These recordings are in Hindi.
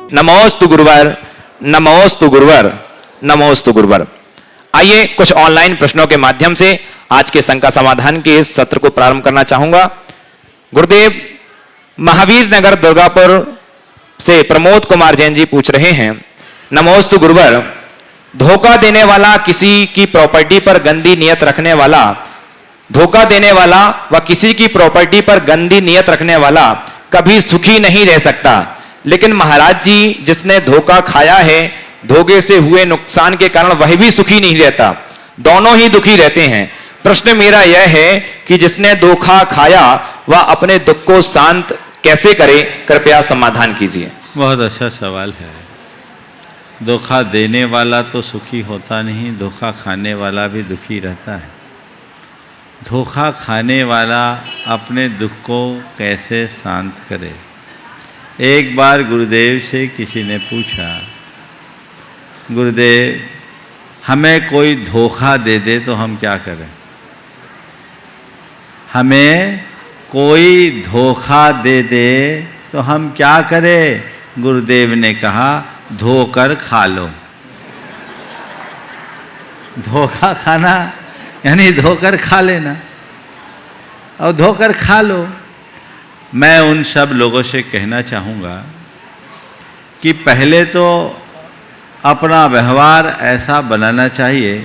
नमोस्तु गुरुवर, नमोस्तु गुरुवर, नमोस्तु गुरुवर। आइए कुछ ऑनलाइन प्रश्नों के माध्यम से आज के शंका समाधान के इस सत्र को प्रारंभ करना चाहूंगा। गुरुदेव, महावीर नगर दुर्गापुर से प्रमोद कुमार जैन जी पूछ रहे हैं, नमोस्तु गुरुवर, धोखा देने वाला, किसी की प्रॉपर्टी पर गंदी नियत रखने वाला, धोखा देने वाला व किसी की प्रॉपर्टी पर गंदी नियत रखने वाला कभी सुखी नहीं रह सकता, लेकिन महाराज जी जिसने धोखा खाया है, धोखे से हुए नुकसान के कारण वह भी सुखी नहीं रहता, दोनों ही दुखी रहते हैं। प्रश्न मेरा यह है कि जिसने धोखा खाया वह अपने दुख को शांत कैसे करे, कृपया समाधान कीजिए। बहुत अच्छा सवाल है। धोखा देने वाला तो सुखी होता नहीं, धोखा खाने वाला भी दुखी रहता है। धोखा खाने वाला अपने दुख को कैसे शांत करे। एक बार गुरुदेव से किसी ने पूछा, गुरुदेव हमें कोई धोखा दे दे तो हम क्या करें, हमें कोई धोखा दे दे तो हम क्या करें। गुरुदेव ने कहा, धोकर खा लो। धोखा खाना यानी धोकर खा लेना, और धोकर खा लो। मैं उन सब लोगों से कहना चाहूँगा कि पहले तो अपना व्यवहार ऐसा बनाना चाहिए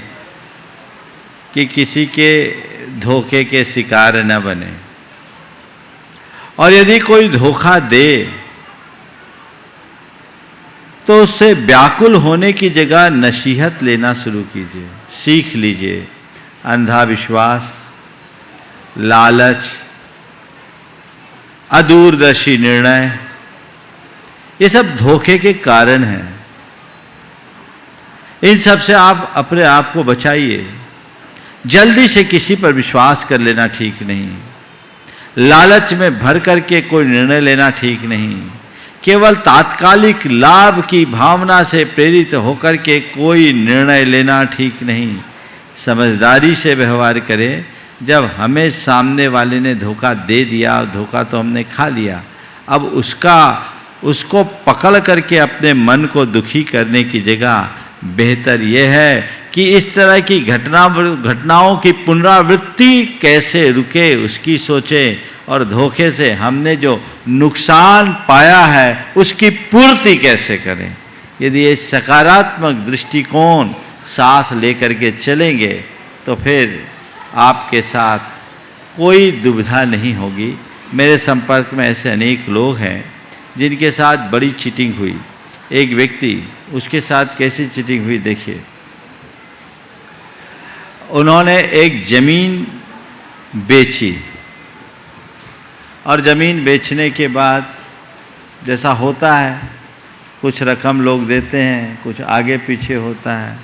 कि किसी के धोखे के शिकार न बने, और यदि कोई धोखा दे तो उससे व्याकुल होने की जगह नसीहत लेना शुरू कीजिए, सीख लीजिए। अंधा विश्वास, लालच, अदूरदर्शी निर्णय, ये सब धोखे के कारण हैं। इन सब से आप अपने आप को बचाइए। जल्दी से किसी पर विश्वास कर लेना ठीक नहीं, लालच में भर करके कोई निर्णय लेना ठीक नहीं, केवल तात्कालिक लाभ की भावना से प्रेरित होकर के कोई निर्णय लेना ठीक नहीं। समझदारी से व्यवहार करें। जब हमें सामने वाले ने धोखा दे दिया, धोखा तो हमने खा लिया, अब उसको पकड़ करके अपने मन को दुखी करने की जगह बेहतर यह है कि इस तरह की घटनाओं की पुनरावृत्ति कैसे रुके उसकी सोचें, और धोखे से हमने जो नुकसान पाया है उसकी पूर्ति कैसे करें। यदि ये सकारात्मक दृष्टिकोण साथ लेकर के चलेंगे तो फिर आपके साथ कोई दुविधा नहीं होगी। मेरे संपर्क में ऐसे अनेक लोग हैं जिनके साथ बड़ी चीटिंग हुई। एक व्यक्ति, उसके साथ कैसी चीटिंग हुई देखिए। उन्होंने एक ज़मीन बेची, और ज़मीन बेचने के बाद जैसा होता है, कुछ रकम लोग देते हैं, कुछ आगे पीछे होता है।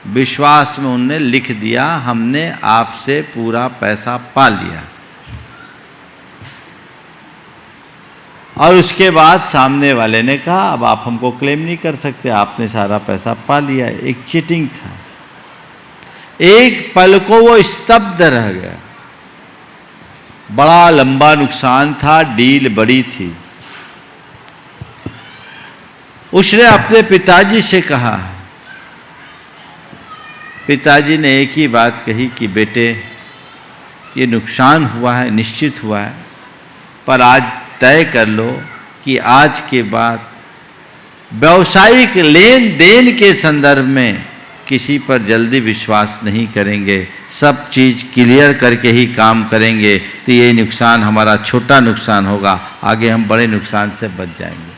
विश्वास में उनने लिख दिया, हमने आपसे पूरा पैसा पा लिया, और उसके बाद सामने वाले ने कहा अब आप हमको क्लेम नहीं कर सकते, आपने सारा पैसा पा लिया। एक चीटिंग था। एक पल को वो स्तब्ध रह गया। बड़ा लंबा नुकसान था, डील बड़ी थी। उसने अपने पिताजी से कहा। पिताजी ने एक ही बात कही कि बेटे ये नुकसान हुआ है, निश्चित हुआ है, पर आज तय कर लो कि आज के बाद व्यावसायिक लेन देन के संदर्भ में किसी पर जल्दी विश्वास नहीं करेंगे, सब चीज़ क्लियर करके ही काम करेंगे, तो ये नुकसान हमारा छोटा नुकसान होगा, आगे हम बड़े नुकसान से बच जाएंगे।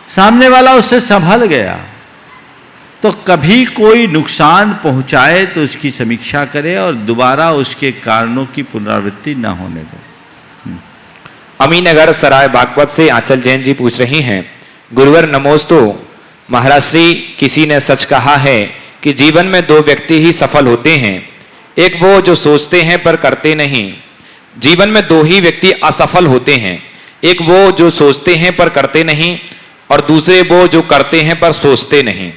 सामने वाला उससे संभल गया। तो कभी कोई नुकसान पहुंचाए तो उसकी समीक्षा करे और दोबारा उसके कारणों की पुनरावृत्ति न होने दे। अमीनगर सराय बागपत से आंचल जैन जी पूछ रही हैं, गुरुवर नमोस्तु। महाराज श्री, किसी ने सच कहा है कि जीवन में दो व्यक्ति ही सफल होते हैं, एक वो जो सोचते हैं पर करते नहीं। जीवन में दो ही व्यक्ति असफल होते हैं, एक वो जो सोचते हैं पर करते नहीं, और दूसरे वो जो करते हैं पर सोचते नहीं।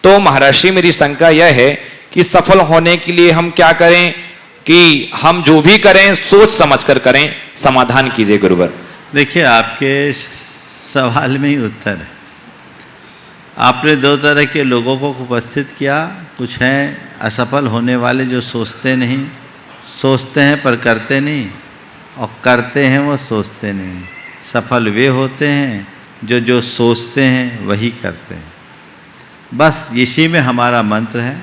तो महाराज श्री, मेरी शंका यह है कि सफल होने के लिए हम क्या करें कि हम जो भी करें सोच समझकर करें, समाधान कीजिए गुरुवर। देखिए, आपके सवाल में ही उत्तर है। आपने दो तरह के लोगों को उपस्थित किया। कुछ हैं असफल होने वाले जो सोचते नहीं, सोचते हैं पर करते नहीं, और करते हैं वो सोचते नहीं। सफल वे होते हैं जो सोचते हैं वही करते हैं। बस इसी में हमारा मंत्र है।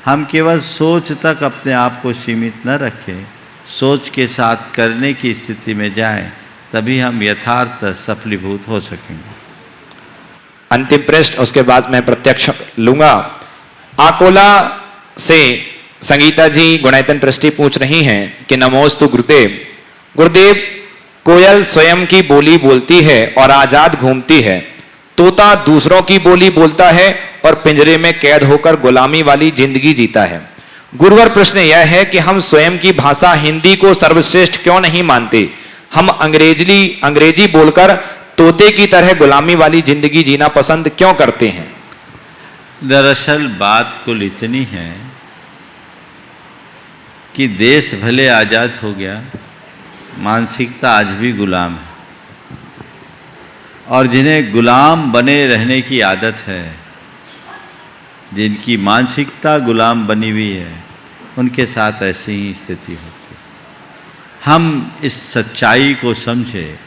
हम केवल सोच तक अपने आप को सीमित न रखें, सोच के साथ करने की स्थिति में जाएं, तभी हम यथार्थ सफलीभूत हो सकेंगे। अंतिम प्रश्न, उसके बाद मैं प्रत्यक्ष लूंगा। आकोला से संगीता जी गुणायतन ट्रस्टी पूछ रही हैं कि नमोस्तु गुरुदेव। गुरुदेव, कोयल स्वयं की बोली बोलती है और आजाद घूमती है, तोता दूसरों की बोली बोलता है और पिंजरे में कैद होकर गुलामी वाली जिंदगी जीता है। गुरुवर, प्रश्न यह है कि हम स्वयं की भाषा हिंदी को सर्वश्रेष्ठ क्यों नहीं मानते? हम अंग्रेजी बोलकर तोते की तरह गुलामी वाली जिंदगी जीना पसंद क्यों करते हैं? दरअसल बात कुल इतनी है कि देश भले आज़ाद हो गया, मानसिकता आज भी गुलाम है। और जिन्हें गुलाम बने रहने की आदत है, जिनकी मानसिकता गुलाम बनी हुई है, उनके साथ ऐसी ही स्थिति होती है। हम इस सच्चाई को समझें।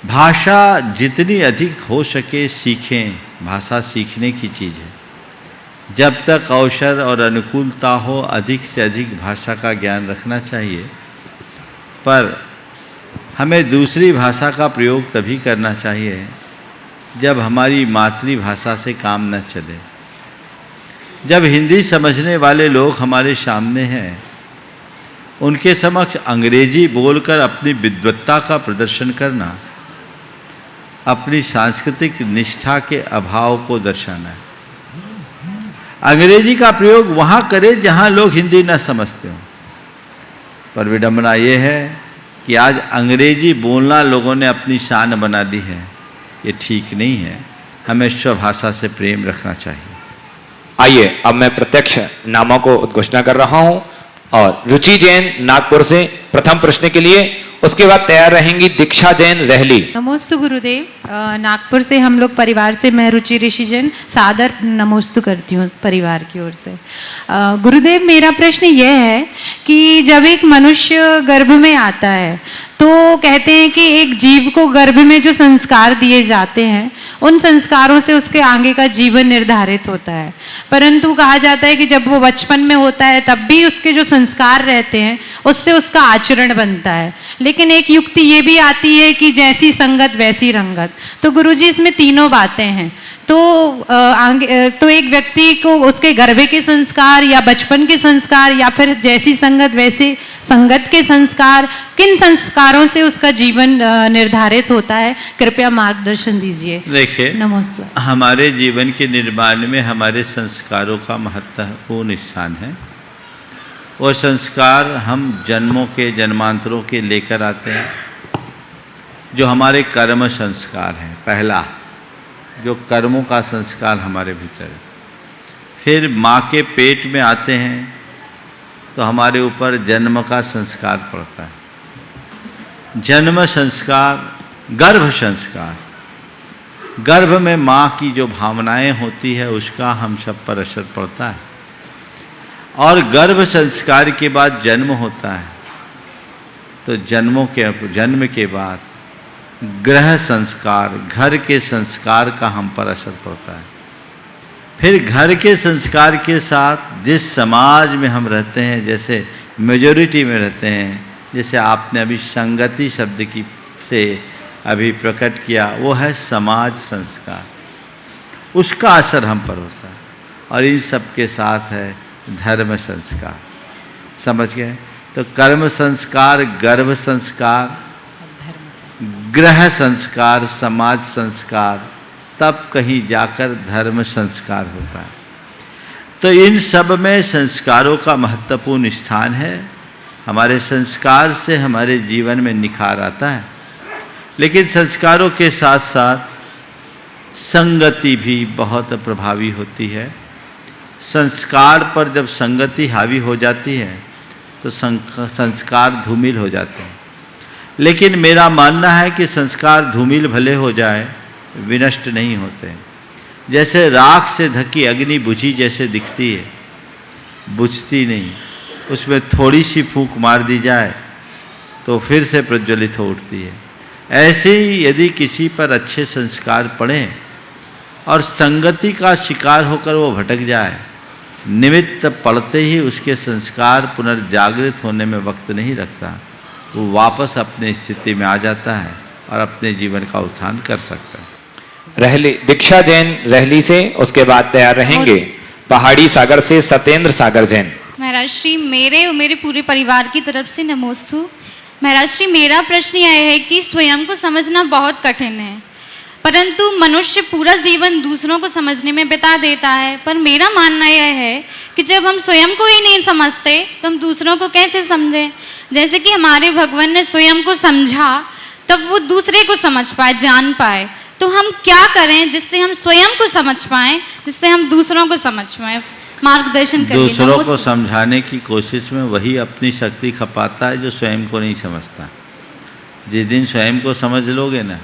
भाषा जितनी अधिक हो सके सीखें। भाषा सीखने की चीज़ है। जब तक अवसर और अनुकूलता हो, अधिक से अधिक भाषा का ज्ञान रखना चाहिए। पर हमें दूसरी भाषा का प्रयोग तभी करना चाहिए जब हमारी मातृभाषा से काम न चले। जब हिंदी समझने वाले लोग हमारे सामने हैं, उनके समक्ष अंग्रेजी बोलकर अपनी विद्वत्ता का प्रदर्शन करना अपनी सांस्कृतिक निष्ठा के अभाव को दर्शाना है। अंग्रेजी का प्रयोग वहाँ करें जहाँ लोग हिंदी न समझते हों। पर विडंबना ये है कि आज अंग्रेजी बोलना लोगों ने अपनी शान बना ली है। ये ठीक नहीं है। हमें स्वभाषा से प्रेम रखना चाहिए। आइए, अब मैं प्रत्यक्ष नामों को उद्घोषणा कर रहा हूं और रुचि जैन नागपुर से प्रथम प्रश्न के लिए, उसके बाद तैयार रहेंगी दीक्षा जैन रहली। नमोस्तु गुरुदेव। नागपुर से हम लोग परिवार से, मैं रुचि ऋषि जैन सादर नमोस्तु करती हूँ परिवार की ओर से। गुरुदेव, मेरा प्रश्न यह है कि जब एक मनुष्य गर्भ में आता है तो कहते हैं कि एक जीव को गर्भ में जो संस्कार दिए जाते हैं, उन संस्कारों से उसके आगे का जीवन निर्धारित होता है। परंतु कहा जाता है कि जब वो बचपन में होता है तब भी उसके जो संस्कार रहते हैं उससे उसका आचरण बनता है। लेकिन एक युक्ति ये भी आती है कि जैसी संगत वैसी रंगत। तो गुरुजी, इसमें तीनों बातें हैं। तो एक व्यक्ति को उसके गर्भ के संस्कार या बचपन के संस्कार या फिर जैसी संगत वैसे संगत के संस्कार, किन संस्कारों से उसका जीवन निर्धारित होता है? कृपया मार्गदर्शन दीजिए। देखिए, नमस्कार। हमारे जीवन के निर्माण में हमारे संस्कारों का महत्वपूर्ण स्थान है। वो संस्कार हम जन्मों के, जन्मांतरों के लेकर आते हैं, जो हमारे कर्म संस्कार हैं। पहला जो कर्मों का संस्कार हमारे भीतर है। फिर माँ के पेट में आते हैं तो हमारे ऊपर जन्म का संस्कार पड़ता है। जन्म संस्कार, गर्भ संस्कार, गर्भ में माँ की जो भावनाएं होती है उसका हम सब पर असर पड़ता है। और गर्भ संस्कार के बाद जन्म होता है, तो जन्म के बाद गृह संस्कार, घर के संस्कार का हम पर असर पड़ता है। फिर घर के संस्कार के साथ जिस समाज में हम रहते हैं, जैसे मेजॉरिटी में रहते हैं, जैसे आपने अभी संगति शब्द की से अभी प्रकट किया, वो है समाज संस्कार, उसका असर हम पर होता है। और इन सब के साथ है धर्म संस्कार। समझ गए? तो कर्म संस्कार, गर्भ संस्कार, गृह संस्कार, समाज संस्कार, तब कहीं जाकर धर्म संस्कार होता है। तो इन सब में संस्कारों का महत्वपूर्ण स्थान है। हमारे संस्कार से हमारे जीवन में निखार आता है। लेकिन संस्कारों के साथ साथ संगति भी बहुत प्रभावी होती है। संस्कार पर जब संगति हावी हो जाती है तो संस्कार धूमिल हो जाते हैं। लेकिन मेरा मानना है कि संस्कार धूमिल भले हो जाए, विनष्ट नहीं होते। जैसे राख से ढकी अग्नि बुझी जैसे दिखती है, बुझती नहीं, उसमें थोड़ी सी फूंक मार दी जाए तो फिर से प्रज्वलित हो उठती है। ऐसे ही यदि किसी पर अच्छे संस्कार पड़ें और संगति का शिकार होकर वो भटक जाए, निमित्त पड़ते ही उसके संस्कार पुनर्जागृत होने में वक्त नहीं लगता, वो वापस अपनी स्थिति में आ जाता है और अपने जीवन का उत्थान कर सकता है। रहली दीक्षा जैन रहली से, उसके बाद तैयार रहेंगे पहाड़ी सागर से सत्येंद्र सागर जैन। महाराज श्री मेरे और मेरे पूरे परिवार की तरफ से नमोस्तु। महाराज श्री मेरा प्रश्न यह है कि स्वयं को समझना बहुत कठिन है, परंतु मनुष्य पूरा जीवन दूसरों को समझने में बिता देता है। पर मेरा मानना यह है कि जब हम स्वयं को ही नहीं समझते तो हम दूसरों को कैसे समझें। जैसे कि हमारे भगवान ने स्वयं को समझा तब वो दूसरे को समझ पाए, जान पाए। तो हम क्या करें जिससे हम स्वयं को समझ पाएं, जिससे हम दूसरों को समझ पाएं, मार्गदर्शन करिए। दूसरों को समझाने की कोशिश में वही अपनी शक्ति खपाता है जो स्वयं को नहीं समझता। जिस दिन स्वयं को समझ लोगे ना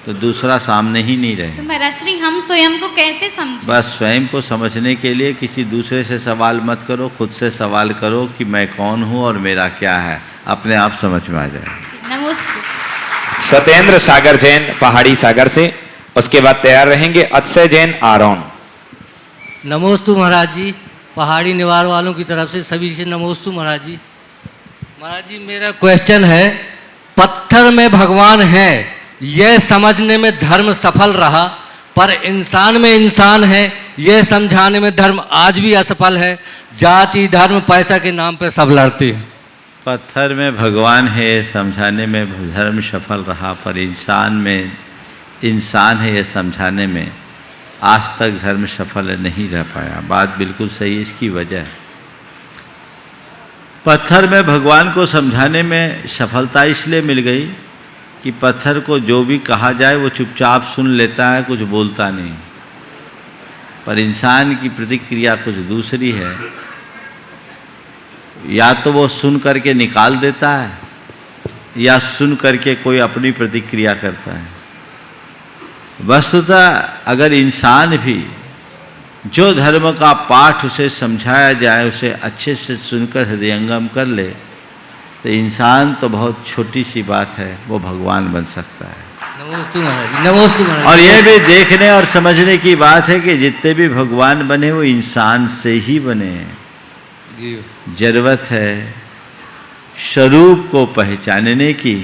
तो दूसरा सामने ही नहीं रहे। तो महाराज श्री हम स्वयं को कैसे समझें? बस स्वयं को समझने के लिए किसी दूसरे से सवाल मत करो, खुद से सवाल करो कि मैं कौन हूँ और मेरा क्या है, अपने आप समझ में आ जाए। नमस्ते। सत्येंद्र सागर जैन पहाड़ी सागर से, उसके बाद तैयार रहेंगे अक्षय जैन आरोन। नमोस्तु महाराज जी, पहाड़ी निवार वालों की तरफ से सभी से नमोस्तु महाराज जी। महाराज जी मेरा क्वेश्चन है, पत्थर में भगवान है यह समझने में धर्म सफल रहा, पर इंसान में इंसान है यह समझाने में धर्म आज भी असफल है। जाति धर्म पैसा के नाम पर सब लड़ते हैं। पत्थर में भगवान है समझाने में धर्म सफल रहा, पर इंसान में इंसान है यह समझाने में आज तक धर्म सफल नहीं रह पाया। बात बिल्कुल सही, इसकी वजह है पत्थर में भगवान को समझाने में सफलता इसलिए मिल गई कि पत्थर को जो भी कहा जाए वो चुपचाप सुन लेता है, कुछ बोलता नहीं। पर इंसान की प्रतिक्रिया कुछ दूसरी है, या तो वो सुन करके निकाल देता है या सुन करके कोई अपनी प्रतिक्रिया करता है। वस्तुतः अगर इंसान भी जो धर्म का पाठ उसे समझाया जाए उसे अच्छे से सुनकर हृदयंगम कर ले तो इंसान तो बहुत छोटी सी बात है, वो भगवान बन सकता है। नमोस्तु महाराज जी, नमोस्तु महाराज। और ये भी देखने और समझने की बात है कि जितने भी भगवान बने वो इंसान से ही बने। जी जरूरत है स्वरूप को पहचानने की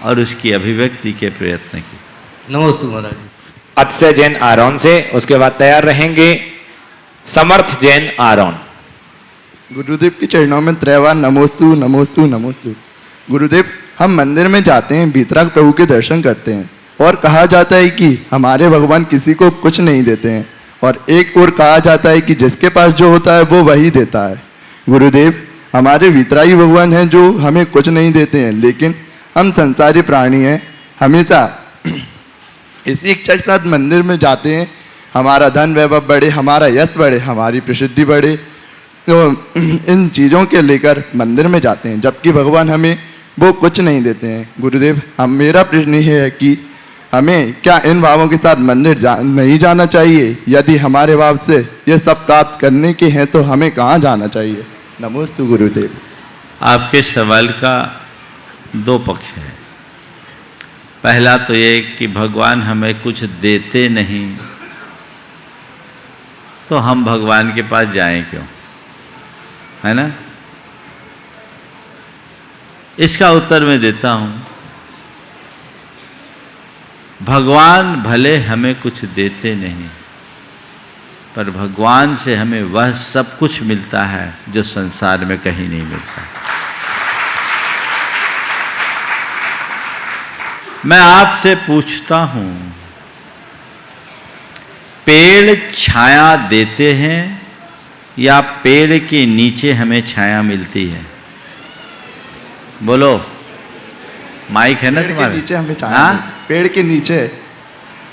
और उसकी अभिव्यक्ति के प्रयत्न की। नमोस्तु महाराज जी। अक्षय जैन आरोन से, उसके बाद तैयार रहेंगे समर्थ जैन आरोन। गुरुदेव के चरणों में त्रैवार नमोस्तु नमोस्तु नमोस्तु। गुरुदेव, हम मंदिर में जाते हैं, भीतराग प्रभु के दर्शन करते हैं और कहा जाता है कि हमारे भगवान किसी को कुछ नहीं देते हैं, और एक और कहा जाता है कि जिसके पास जो होता है वो वही देता है। गुरुदेव, हमारे वितरागी भगवान हैं जो हमें कुछ नहीं देते हैं, लेकिन हम संसारी प्राणी हैं, हमेशा इसी इच्छा के साथ मंदिर में जाते हैं, हमारा धन वैभव बढ़े, हमारा यश बढ़े, हमारी प्रसिद्धि बढ़े, तो इन चीज़ों के लेकर मंदिर में जाते हैं, जबकि भगवान हमें वो कुछ नहीं देते हैं। गुरुदेव, मेरा प्रश्न ये है कि हमें क्या इन भावों के साथ मंदिर नहीं जाना चाहिए? यदि हमारे भाव से ये सब प्राप्त करने के हैं तो हमें कहाँ जाना चाहिए? नमोस्तु गुरुदेव। आपके सवाल का दो पक्ष है। पहला तो ये कि भगवान हमें कुछ देते नहीं तो हम भगवान के पास जाएं क्यों, है ना? इसका उत्तर मैं देता हूं, भगवान भले हमें कुछ देते नहीं, पर भगवान से हमें वह सब कुछ मिलता है जो संसार में कहीं नहीं मिलता। मैं आपसे पूछता हूं, पेड़ छाया देते हैं या पेड़ के नीचे हमें छाया मिलती है? बोलो, माइक है ना तुम्हारे? नीचे हमें छाया, पेड़ के नीचे।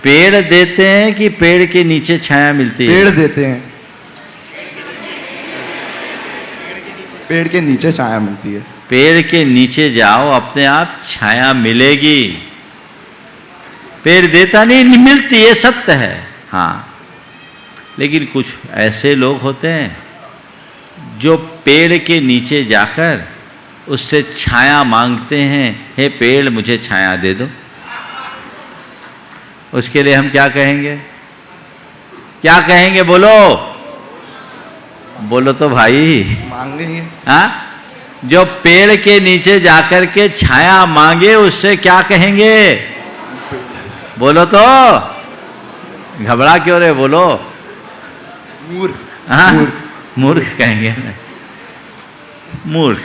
पेड़ देते हैं कि पेड़ के नीचे छाया मिलती है? पेड़ देते हैं। पेड़ के नीचे छाया मिलती है। पेड़ के नीचे जाओ, अपने आप छाया मिलेगी। पेड़ देता नहीं, मिलती है, सत्य है। हाँ, लेकिन कुछ ऐसे लोग होते हैं जो पेड़ के नीचे जाकर उससे छाया मांगते हैं, हे पेड़ मुझे छाया दे दो। उसके लिए हम क्या कहेंगे? क्या कहेंगे? बोलो, बोलो तो भाई। मांगेंगे। हाँ, जो पेड़ के नीचे जाकर के छाया मांगे उससे क्या कहेंगे? बोलो तो, घबरा क्यों रहे? बोलो। मूर्ख। हाँ, मूर्ख कहेंगे ना, मूर्ख।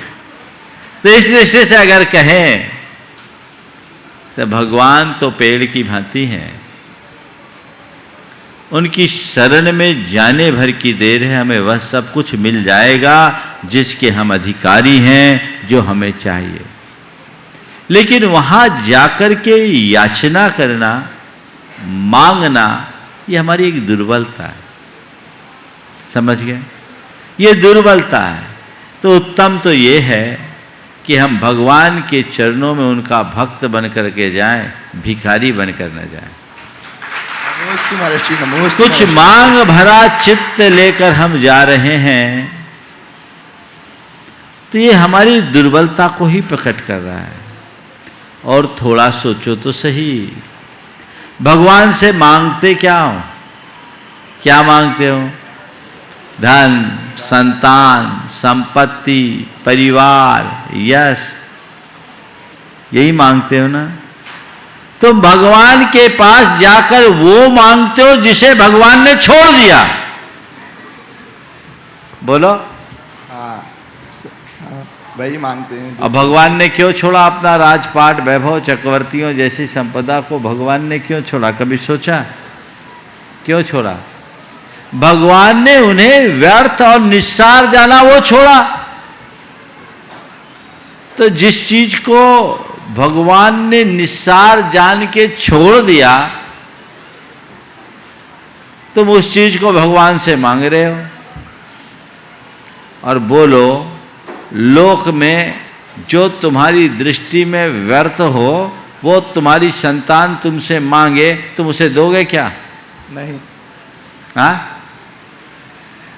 तो इस दृष्टि से अगर कहें तो भगवान तो पेड़ की भांति हैं। उनकी शरण में जाने भर की देर है, हमें वह सब कुछ मिल जाएगा जिसके हम अधिकारी हैं, जो हमें चाहिए। लेकिन वहां जाकर के याचना करना, मांगना, ये हमारी एक दुर्बलता है। समझ गए? ये दुर्बलता है। तो उत्तम तो ये है कि हम भगवान के चरणों में उनका भक्त बन करके जाएं, भिखारी बनकर न जाएं। नमोस्तु महर्षि, नमोस्तु। कुछ मांग भरा चित्त लेकर हम जा रहे हैं, तो ये हमारी दुर्बलता को ही प्रकट कर रहा है। और थोड़ा सोचो तो सही, भगवान से मांगते क्या हो? क्या मांगते हो? धन, संतान, संपत्ति, परिवार, यश, यही मांगते हो ना? तुम भगवान के पास जाकर वो मांगते हो जिसे भगवान ने छोड़ दिया। बोलो। हाँ, वही मांगते हैं। अब भगवान ने क्यों छोड़ा अपना राजपाट, वैभव, चक्रवर्तियों जैसी संपदा को? भगवान ने क्यों छोड़ा? कभी सोचा? क्यों छोड़ा? भगवान ने उन्हें व्यर्थ और निस्सार जाना वो छोड़ा। तो जिस चीज को भगवान ने निस्सार जान के छोड़ दिया, तुम उस चीज को भगवान से मांग रहे हो। और बोलो, लोक में जो तुम्हारी दृष्टि में व्यर्थ हो, वो तुम्हारी संतान तुमसे मांगे, तुम उसे दोगे क्या? नहीं। हाँ?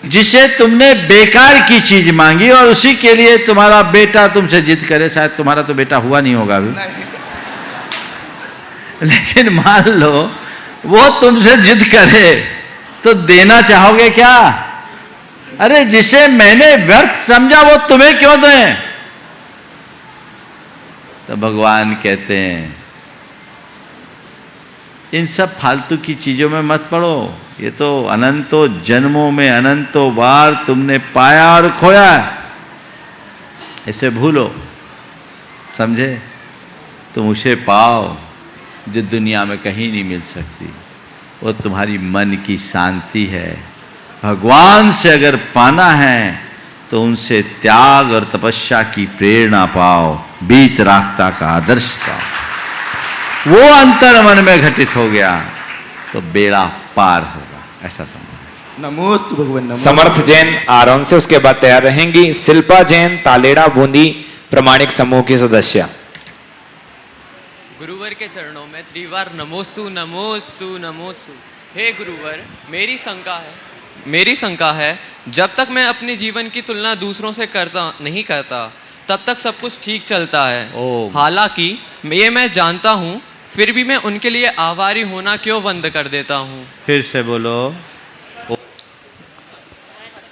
जिसे तुमने बेकार की चीज मांगी और उसी के लिए तुम्हारा बेटा तुमसे जिद करे, शायद तुम्हारा तो बेटा हुआ नहीं होगा अभी, लेकिन मान लो वो तुमसे जिद करे, तो देना चाहोगे क्या? अरे जिसे मैंने व्यर्थ समझा वो तुम्हें क्यों दें? तो भगवान कहते हैं इन सब फालतू की चीजों में मत पड़ो। ये तो अनंतों जन्मों में अनंतों बार तुमने पाया और खोया, इसे भूलो। समझे? तुम उसे पाओ जो दुनिया में कहीं नहीं मिल सकती। वो तुम्हारी मन की शांति है। भगवान से अगर पाना है तो उनसे त्याग और तपस्या की प्रेरणा पाओ, वीतरागता का आदर्श पाओ। वो अंतर मन में घटित हो गया तो बेड़ा पार होगा, ऐसा समझ। नमोस्तु भगवान। नमोस्तु। समर्थ जैन आरोन से, उसके बाद तैयार रहेंगी शिल्पा जैन, तालेड़ा बूंदी प्रमाणिक समूह की सदस्य। गुरुवर के चरणों में त्रिवार नमोस्तु नमोस्तु नमोस्तु। हे गुरुवर, मेरी शंका है जब तक मैं अपने जीवन की तुलना दूसरों से नहीं करता तब तक सब कुछ ठीक चलता है। हालांकि ये मैं जानता हूँ, फिर भी मैं उनके लिए आभारी होना क्यों बंद कर देता हूँ? फिर से बोलो।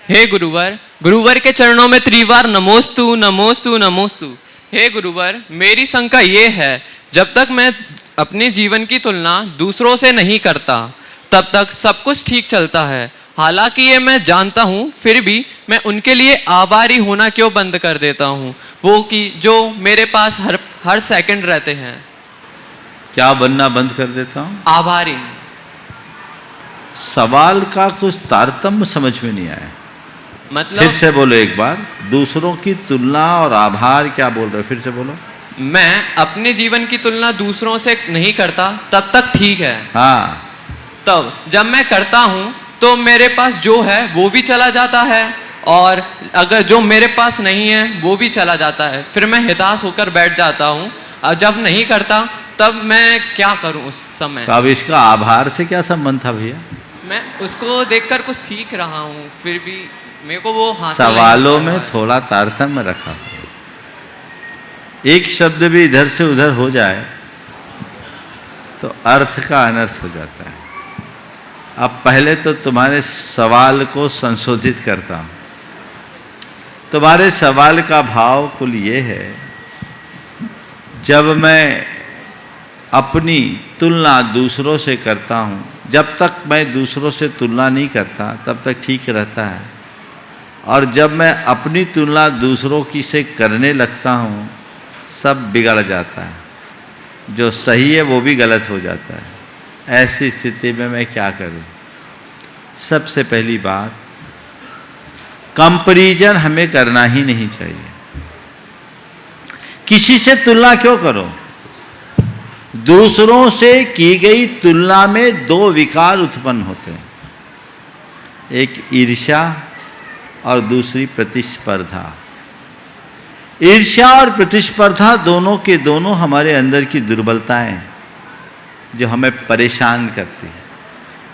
हे गुरुवर के चरणों में त्रिवार नमोस्तु नमोस्तु नमोस्तु। हे गुरुवर, मेरी शंका ये है जब तक मैं अपने जीवन की तुलना दूसरों से नहीं करता तब तक सब कुछ ठीक चलता है। हालांकि ये मैं जानता हूँ, फिर भी मैं उनके लिए आभारी होना क्यों बंद कर देता हूँ? वो कि जो मेरे पास हर सेकंड रहते हैं। क्या बनना बंद कर देता हूँ? आभारी। सवाल का कुछ तारतम्य समझ में नहीं आया। मतलब फिर से बोलो एक बार। दूसरों की तुलना और आभार क्या बोल रहे हो? फिर से बोलो। मैं अपने जीवन की तुलना दूसरों से नहीं करता तब तक ठीक है। हाँ। तब जब मैं करता हूँ तो मेरे पास जो है वो भी चला जाता है और अगर जो मेरे पास नहीं है वो भी चला जाता है, फिर मैं हताश होकर बैठ जाता हूँ। और जब नहीं करता तब मैं क्या करूँ उस समय? तो अब इसका आभार से क्या संबंध था भैया? मैं उसको देखकर कुछ सीख रहा हूँ, फिर भी मेरे को वो हासिल नहीं सवालों हो पा में रहा है। थोड़ा तारतम्य रखा। एक शब्द भी इधर से उधर हो जाए तो अर्थ का अनर्थ हो जाता है। अब पहले तो तुम्हारे सवाल को संशोधित करता हूं। तुम्हारे सवाल का भाव कुल ये है, जब मैं अपनी तुलना दूसरों से करता हूं, जब तक मैं दूसरों से तुलना नहीं करता तब तक ठीक रहता है, और जब मैं अपनी तुलना दूसरों की से करने लगता हूं सब बिगड़ जाता है। जो सही है वो भी गलत हो जाता है। ऐसी स्थिति में मैं क्या करूं? सबसे पहली बात, कंपैरिजन हमें करना ही नहीं चाहिए। किसी से तुलना क्यों करो? दूसरों से की गई तुलना में दो विकार उत्पन्न होते हैं, एक ईर्ष्या और दूसरी प्रतिस्पर्धा। ईर्ष्या और प्रतिस्पर्धा दोनों के दोनों हमारे अंदर की दुर्बलताएं हैं जो हमें परेशान करती हैं।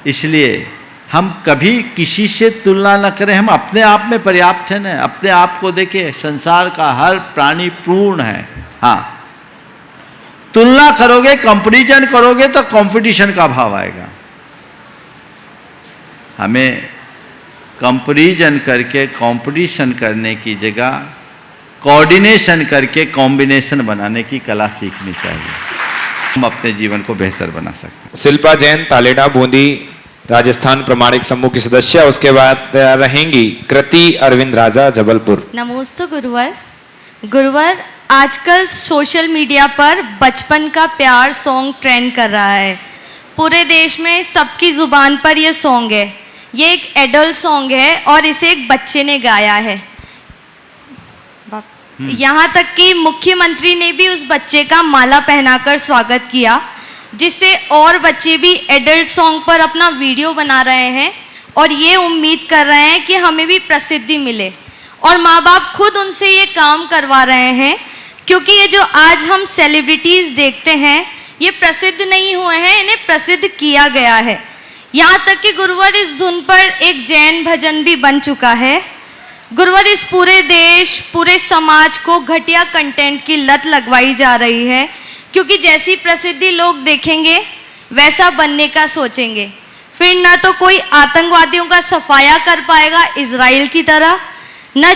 इसलिए हम कभी किसी से तुलना न करें। हम अपने आप में पर्याप्त हैं ना। अपने आप को देखें, संसार का हर प्राणी पूर्ण है। हाँ, तुलना करोगे, कंपैरिजन करोगे तो कंपटीशन का भाव आएगा। हमें कंपैरिजन करके कंपटीशन करने की जगह कोऑर्डिनेशन करके कॉम्बिनेशन बनाने की कला सीखनी चाहिए। हम अपने जीवन को बेहतर बना सकते हैं। शिल्पा जैन, तालेडा, बूंदी, राजस्थान प्रमाणिक समूह की सदस्य। उसके बाद रहेंगी कृति अरविंद राजा, जबलपुर। नमोस्तु गुरुवर। गुरुवर, आजकल सोशल मीडिया पर बचपन का प्यार सॉन्ग ट्रेंड कर रहा है। पूरे देश में सबकी ज़ुबान पर यह सॉन्ग है। ये एक एडल्ट सॉन्ग है और इसे एक बच्चे ने गाया है। यहाँ तक कि मुख्यमंत्री ने भी उस बच्चे का माला पहनाकर स्वागत किया, जिससे और बच्चे भी एडल्ट सॉन्ग पर अपना वीडियो बना रहे हैं और ये उम्मीद कर रहे हैं कि हमें भी प्रसिद्धि मिले। और माँ बाप खुद उनसे ये काम करवा रहे हैं, क्योंकि ये जो आज हम सेलिब्रिटीज़ देखते हैं ये प्रसिद्ध नहीं हुए हैं, इन्हें प्रसिद्ध किया गया है। यहाँ तक कि गुरुवर इस धुन पर एक जैन भजन भी बन चुका है। गुरुवर, इस पूरे देश, पूरे समाज को घटिया कंटेंट की लत लगवाई जा रही है, क्योंकि जैसी प्रसिद्धि लोग देखेंगे वैसा बनने का सोचेंगे। फिर ना तो कोई आतंकवादियों का सफाया कर पाएगा इजराइल की तरह, न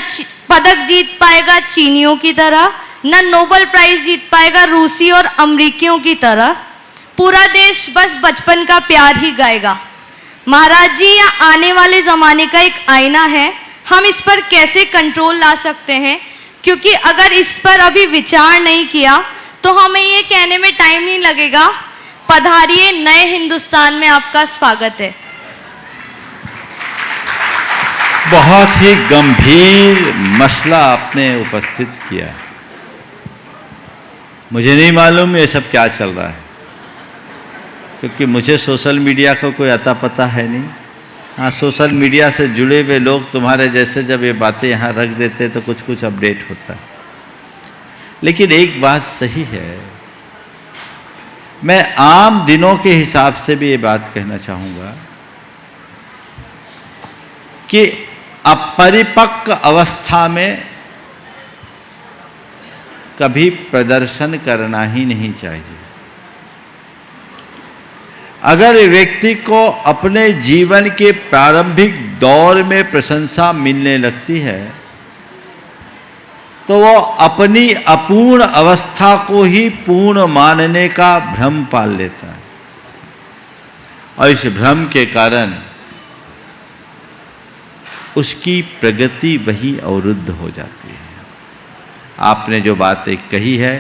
पदक जीत पाएगा चीनियों की तरह, न नोबेल प्राइज जीत पाएगा रूसी और अमरीकियों की तरह। पूरा देश बस बचपन का प्यार ही गाएगा। महाराज जी, यह आने वाले ज़माने का एक आईना है। हम इस पर कैसे कंट्रोल ला सकते हैं? क्योंकि अगर इस पर अभी विचार नहीं किया तो हमें ये कहने में टाइम नहीं लगेगा, पधारिए नए हिंदुस्तान में आपका स्वागत है। बहुत ही गंभीर मसला आपने उपस्थित किया। मुझे नहीं मालूम ये सब क्या चल रहा है, क्योंकि मुझे सोशल मीडिया का कोई अता पता है नहीं। हाँ, सोशल मीडिया से जुड़े हुए लोग तुम्हारे जैसे जब ये बातें यहाँ रख देते तो कुछ कुछ अपडेट होता है। लेकिन एक बात सही है, मैं आम दिनों के हिसाब से भी ये बात कहना चाहूँगा कि अपरिपक्व अवस्था में कभी प्रदर्शन करना ही नहीं चाहिए। अगर व्यक्ति को अपने जीवन के प्रारंभिक दौर में प्रशंसा मिलने लगती है तो वो अपनी अपूर्ण अवस्था को ही पूर्ण मानने का भ्रम पाल लेता है, और इस भ्रम के कारण उसकी प्रगति वही अवरुद्ध हो जाती है। आपने जो बात एक कही है,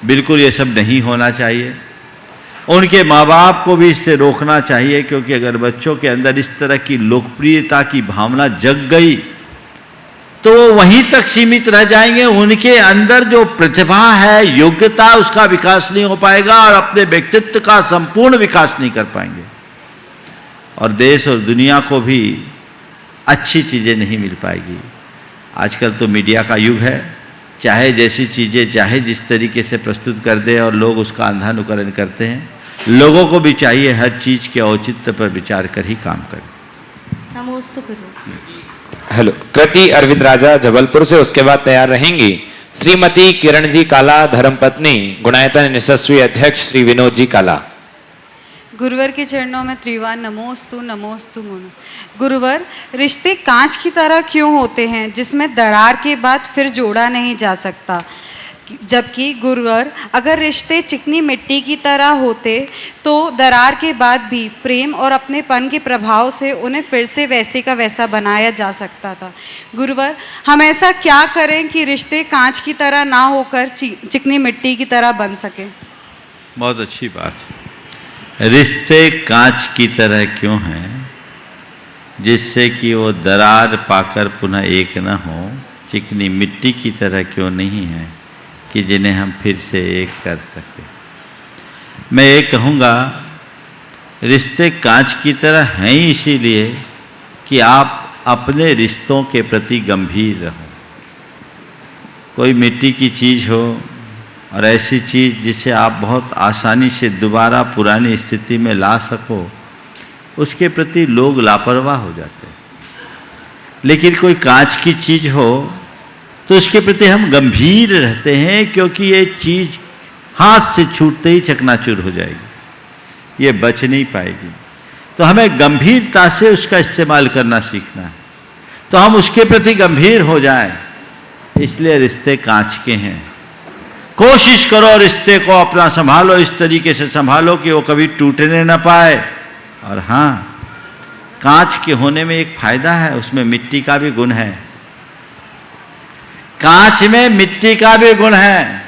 बिल्कुल ये सब नहीं होना चाहिए। उनके माँ बाप को भी इससे रोकना चाहिए, क्योंकि अगर बच्चों के अंदर इस तरह की लोकप्रियता की भावना जग गई तो वो वहीं तक सीमित रह जाएंगे। उनके अंदर जो प्रतिभा है, योग्यता, उसका विकास नहीं हो पाएगा और अपने व्यक्तित्व का संपूर्ण विकास नहीं कर पाएंगे। और देश और दुनिया को भी अच्छी चीज़ें नहीं मिल पाएगी। आजकल तो मीडिया का युग है, चाहे जैसी चीज़ें चाहे जिस तरीके से प्रस्तुत कर दे और लोग उसका अंधानुकरण करते हैं। लोगों को भी चाहिए हर चीज़ के औचित्य पर विचार कर ही काम करें। नमोस्तु गुरु। हेलो, कृति अरविंद राजा जबलपुर से, उसके बाद तैयार रहेंगी श्रीमती किरण जी काला, धर्मपत्नी गुणायतन यशस्वी अध्यक्ष श्री विनोद जी काला। गुरुवर के चरणों में त्रिवार नमोस्तु नमोस्तु मुनु। गुरुवर, रिश्ते कांच की तरह क्यों होते हैं जिसमें दरार के बाद फिर जोड़ा नहीं जा सकता, जबकि गुरुवर अगर रिश्ते चिकनी मिट्टी की तरह होते तो दरार के बाद भी प्रेम और अपनेपन के प्रभाव से उन्हें फिर से वैसे का वैसा बनाया जा सकता था। गुरुवर, हम ऐसा क्या करें कि रिश्ते कांच की तरह ना होकर चिकनी मिट्टी की तरह बन सके? बहुत अच्छी बात। रिश्ते कांच की तरह क्यों हैं? जिससे कि वो दरार पाकर पुनः एक न हो। चिकनी मिट्टी की तरह क्यों नहीं है कि जिन्हें हम फिर से एक कर सके। मैं ये कहूँगा, रिश्ते कांच की तरह हैं ही इसीलिए कि आप अपने रिश्तों के प्रति गंभीर रहो। कोई मिट्टी की चीज़ हो और ऐसी चीज़ जिसे आप बहुत आसानी से दोबारा पुरानी स्थिति में ला सको, उसके प्रति लोग लापरवाह हो जाते हैं। लेकिन कोई कांच की चीज़ हो तो उसके प्रति हम गंभीर रहते हैं, क्योंकि ये चीज़ हाथ से छूटते ही चकनाचूर हो जाएगी, ये बच नहीं पाएगी। तो हमें गंभीरता से उसका इस्तेमाल करना सीखना है, तो हम उसके प्रति गंभीर हो जाएं। इसलिए रिश्ते कांच के हैं। कोशिश करो रिश्ते को अपना संभालो, इस तरीके से संभालो कि वो कभी टूटने ना पाए। और हाँ, कांच के होने में एक फायदा है, उसमें मिट्टी का भी गुण है। कांच में मिट्टी का भी गुण है।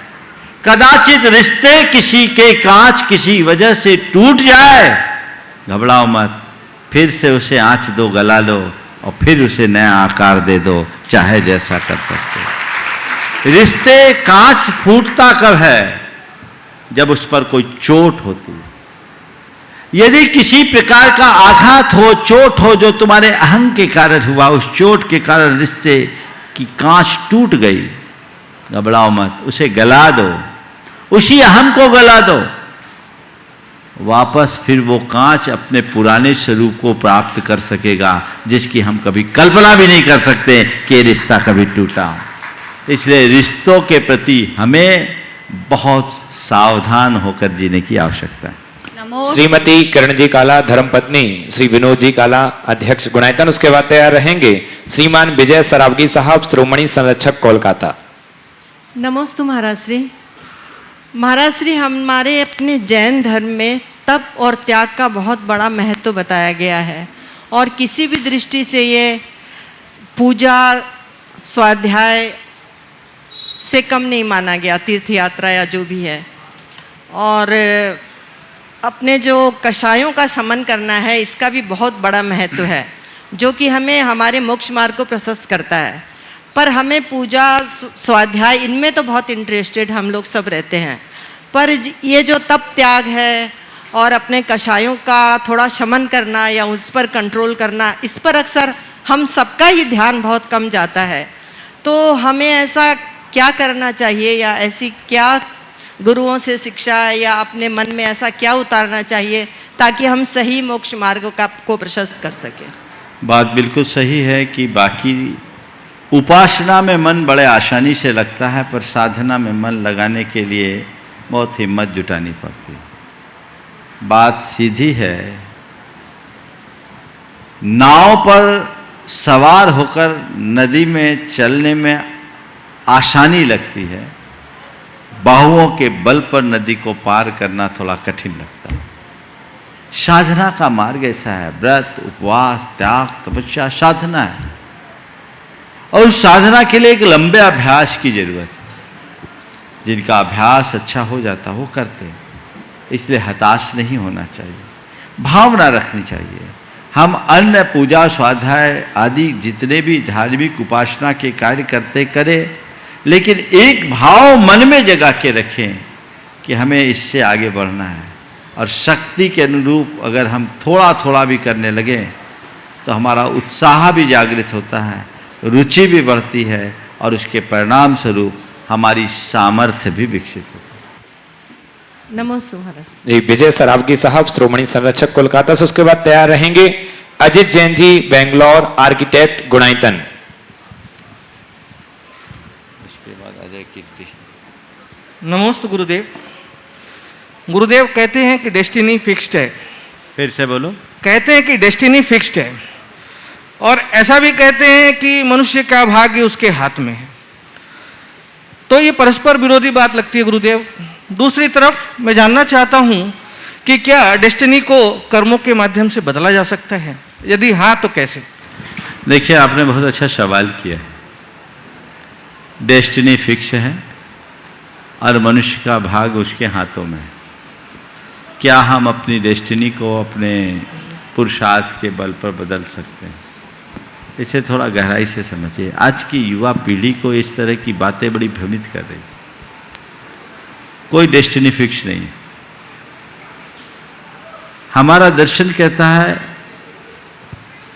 कदाचित रिश्ते किसी के कांच किसी वजह से टूट जाए, घबराओ मत, फिर से उसे आंच दो, गला लो और फिर उसे नया आकार दे दो, चाहे जैसा कर सकते हो। रिश्ते कांच फूटता कब है? जब उस पर कोई चोट होती है। यदि किसी प्रकार का आघात हो, चोट हो जो तुम्हारे अहं के कारण हुआ, उस चोट के कारण रिश्ते की कांच टूट गई, घबराओ मत, उसे गला दो, उसी अहम को गला दो। वापस फिर वो कांच अपने पुराने स्वरूप को प्राप्त कर सकेगा, जिसकी हम कभी कल्पना भी नहीं कर सकते कि ये रिश्ता कभी टूटा। इसलिए रिश्तों के प्रति हमें बहुत सावधान होकर जीने की आवश्यकता है। श्रीमती किरण जी काला, धर्मपत्नी श्री विनोद जी काला, अध्यक्ष गुणायतन। उसके बाद तैयार रहेंगे श्रीमान विजय सरावगी साहब, श्रोमणी संरक्षक कोलकाता। नमोस्तु महाराज श्री। महाराज श्री, हमारे अपने जैन धर्म में तप और त्याग का बहुत बड़ा महत्व बताया गया है, और किसी भी दृष्टि से ये पूजा स्वाध्याय से कम नहीं माना गया, तीर्थ यात्रा या जो भी है। और अपने जो कषायों का शमन करना है, इसका भी बहुत बड़ा महत्व है, जो कि हमें हमारे मोक्ष मार्ग को प्रशस्त करता है। पर हमें पूजा स्वाध्याय इनमें तो बहुत इंटरेस्टेड हम लोग सब रहते हैं, पर ये जो तप त्याग है और अपने कषायों का थोड़ा शमन करना या उस पर कंट्रोल करना, इस पर अक्सर हम सबका ही ध्यान बहुत कम जाता है। तो हमें ऐसा क्या करना चाहिए, या ऐसी क्या गुरुओं से शिक्षा या अपने मन में ऐसा क्या उतारना चाहिए ताकि हम सही मोक्ष मार्ग को प्रशस्त कर सकें? बात बिल्कुल सही है कि बाकी उपासना में मन बड़े आसानी से लगता है, पर साधना में मन लगाने के लिए बहुत हिम्मत जुटानी पड़ती है। बात सीधी है, नाव पर सवार होकर नदी में चलने में आसानी लगती है, बाहुओं के बल पर नदी को पार करना थोड़ा कठिन लगता है। साधना का मार्ग ऐसा है, व्रत, उपवास, त्याग, तपस्या साधना है, और उस साधना के लिए एक लंबे अभ्यास की जरूरत है। जिनका अभ्यास अच्छा हो जाता वो करते हैं, इसलिए हताश नहीं होना चाहिए, भावना रखनी चाहिए। हम अन्य पूजा स्वाध्याय आदि जितने भी धार्मिक उपासना के कार्य करते करें, लेकिन एक भाव मन में जगा के रखें कि हमें इससे आगे बढ़ना है, और शक्ति के अनुरूप अगर हम थोड़ा थोड़ा भी करने लगें तो हमारा उत्साह भी जागृत होता है, रुचि भी बढ़ती है और उसके परिणाम स्वरूप हमारी सामर्थ्य भी विकसित होती है। नमोस्तु महाराज। जी विजय सरावगी साहब श्रोमणी संरक्षक कोलकाता से, उसके बाद तैयार रहेंगे अजित जैन जी बेंगलोर आर्किटेक्ट गुणाइतन। उसके बाद अजय कीर्ति। नमोस्तु गुरुदेव। गुरुदेव कहते हैं कि डेस्टिनी फिक्स्ड है। फिर से बोलो। कहते हैं कि डेस्टिनी फिक्स्ड है और ऐसा भी कहते हैं कि मनुष्य का भाग्य उसके हाथ में है। तो ये परस्पर विरोधी बात लगती है गुरुदेव। दूसरी तरफ मैं जानना चाहता हूँ कि क्या डेस्टिनी को कर्मों के माध्यम से बदला जा सकता है, यदि हाँ तो कैसे? देखिए, आपने बहुत अच्छा सवाल किया है। डेस्टिनी फिक्स है और मनुष्य का भाग उसके हाथों में है। क्या हम अपनी डेस्टिनी को अपने पुरुषार्थ के बल पर बदल सकते हैं? इसे थोड़ा गहराई से समझिए। आज की युवा पीढ़ी को इस तरह की बातें बड़ी भ्रमित कर रही। कोई डेस्टिनी फिक्स नहीं है। हमारा दर्शन कहता है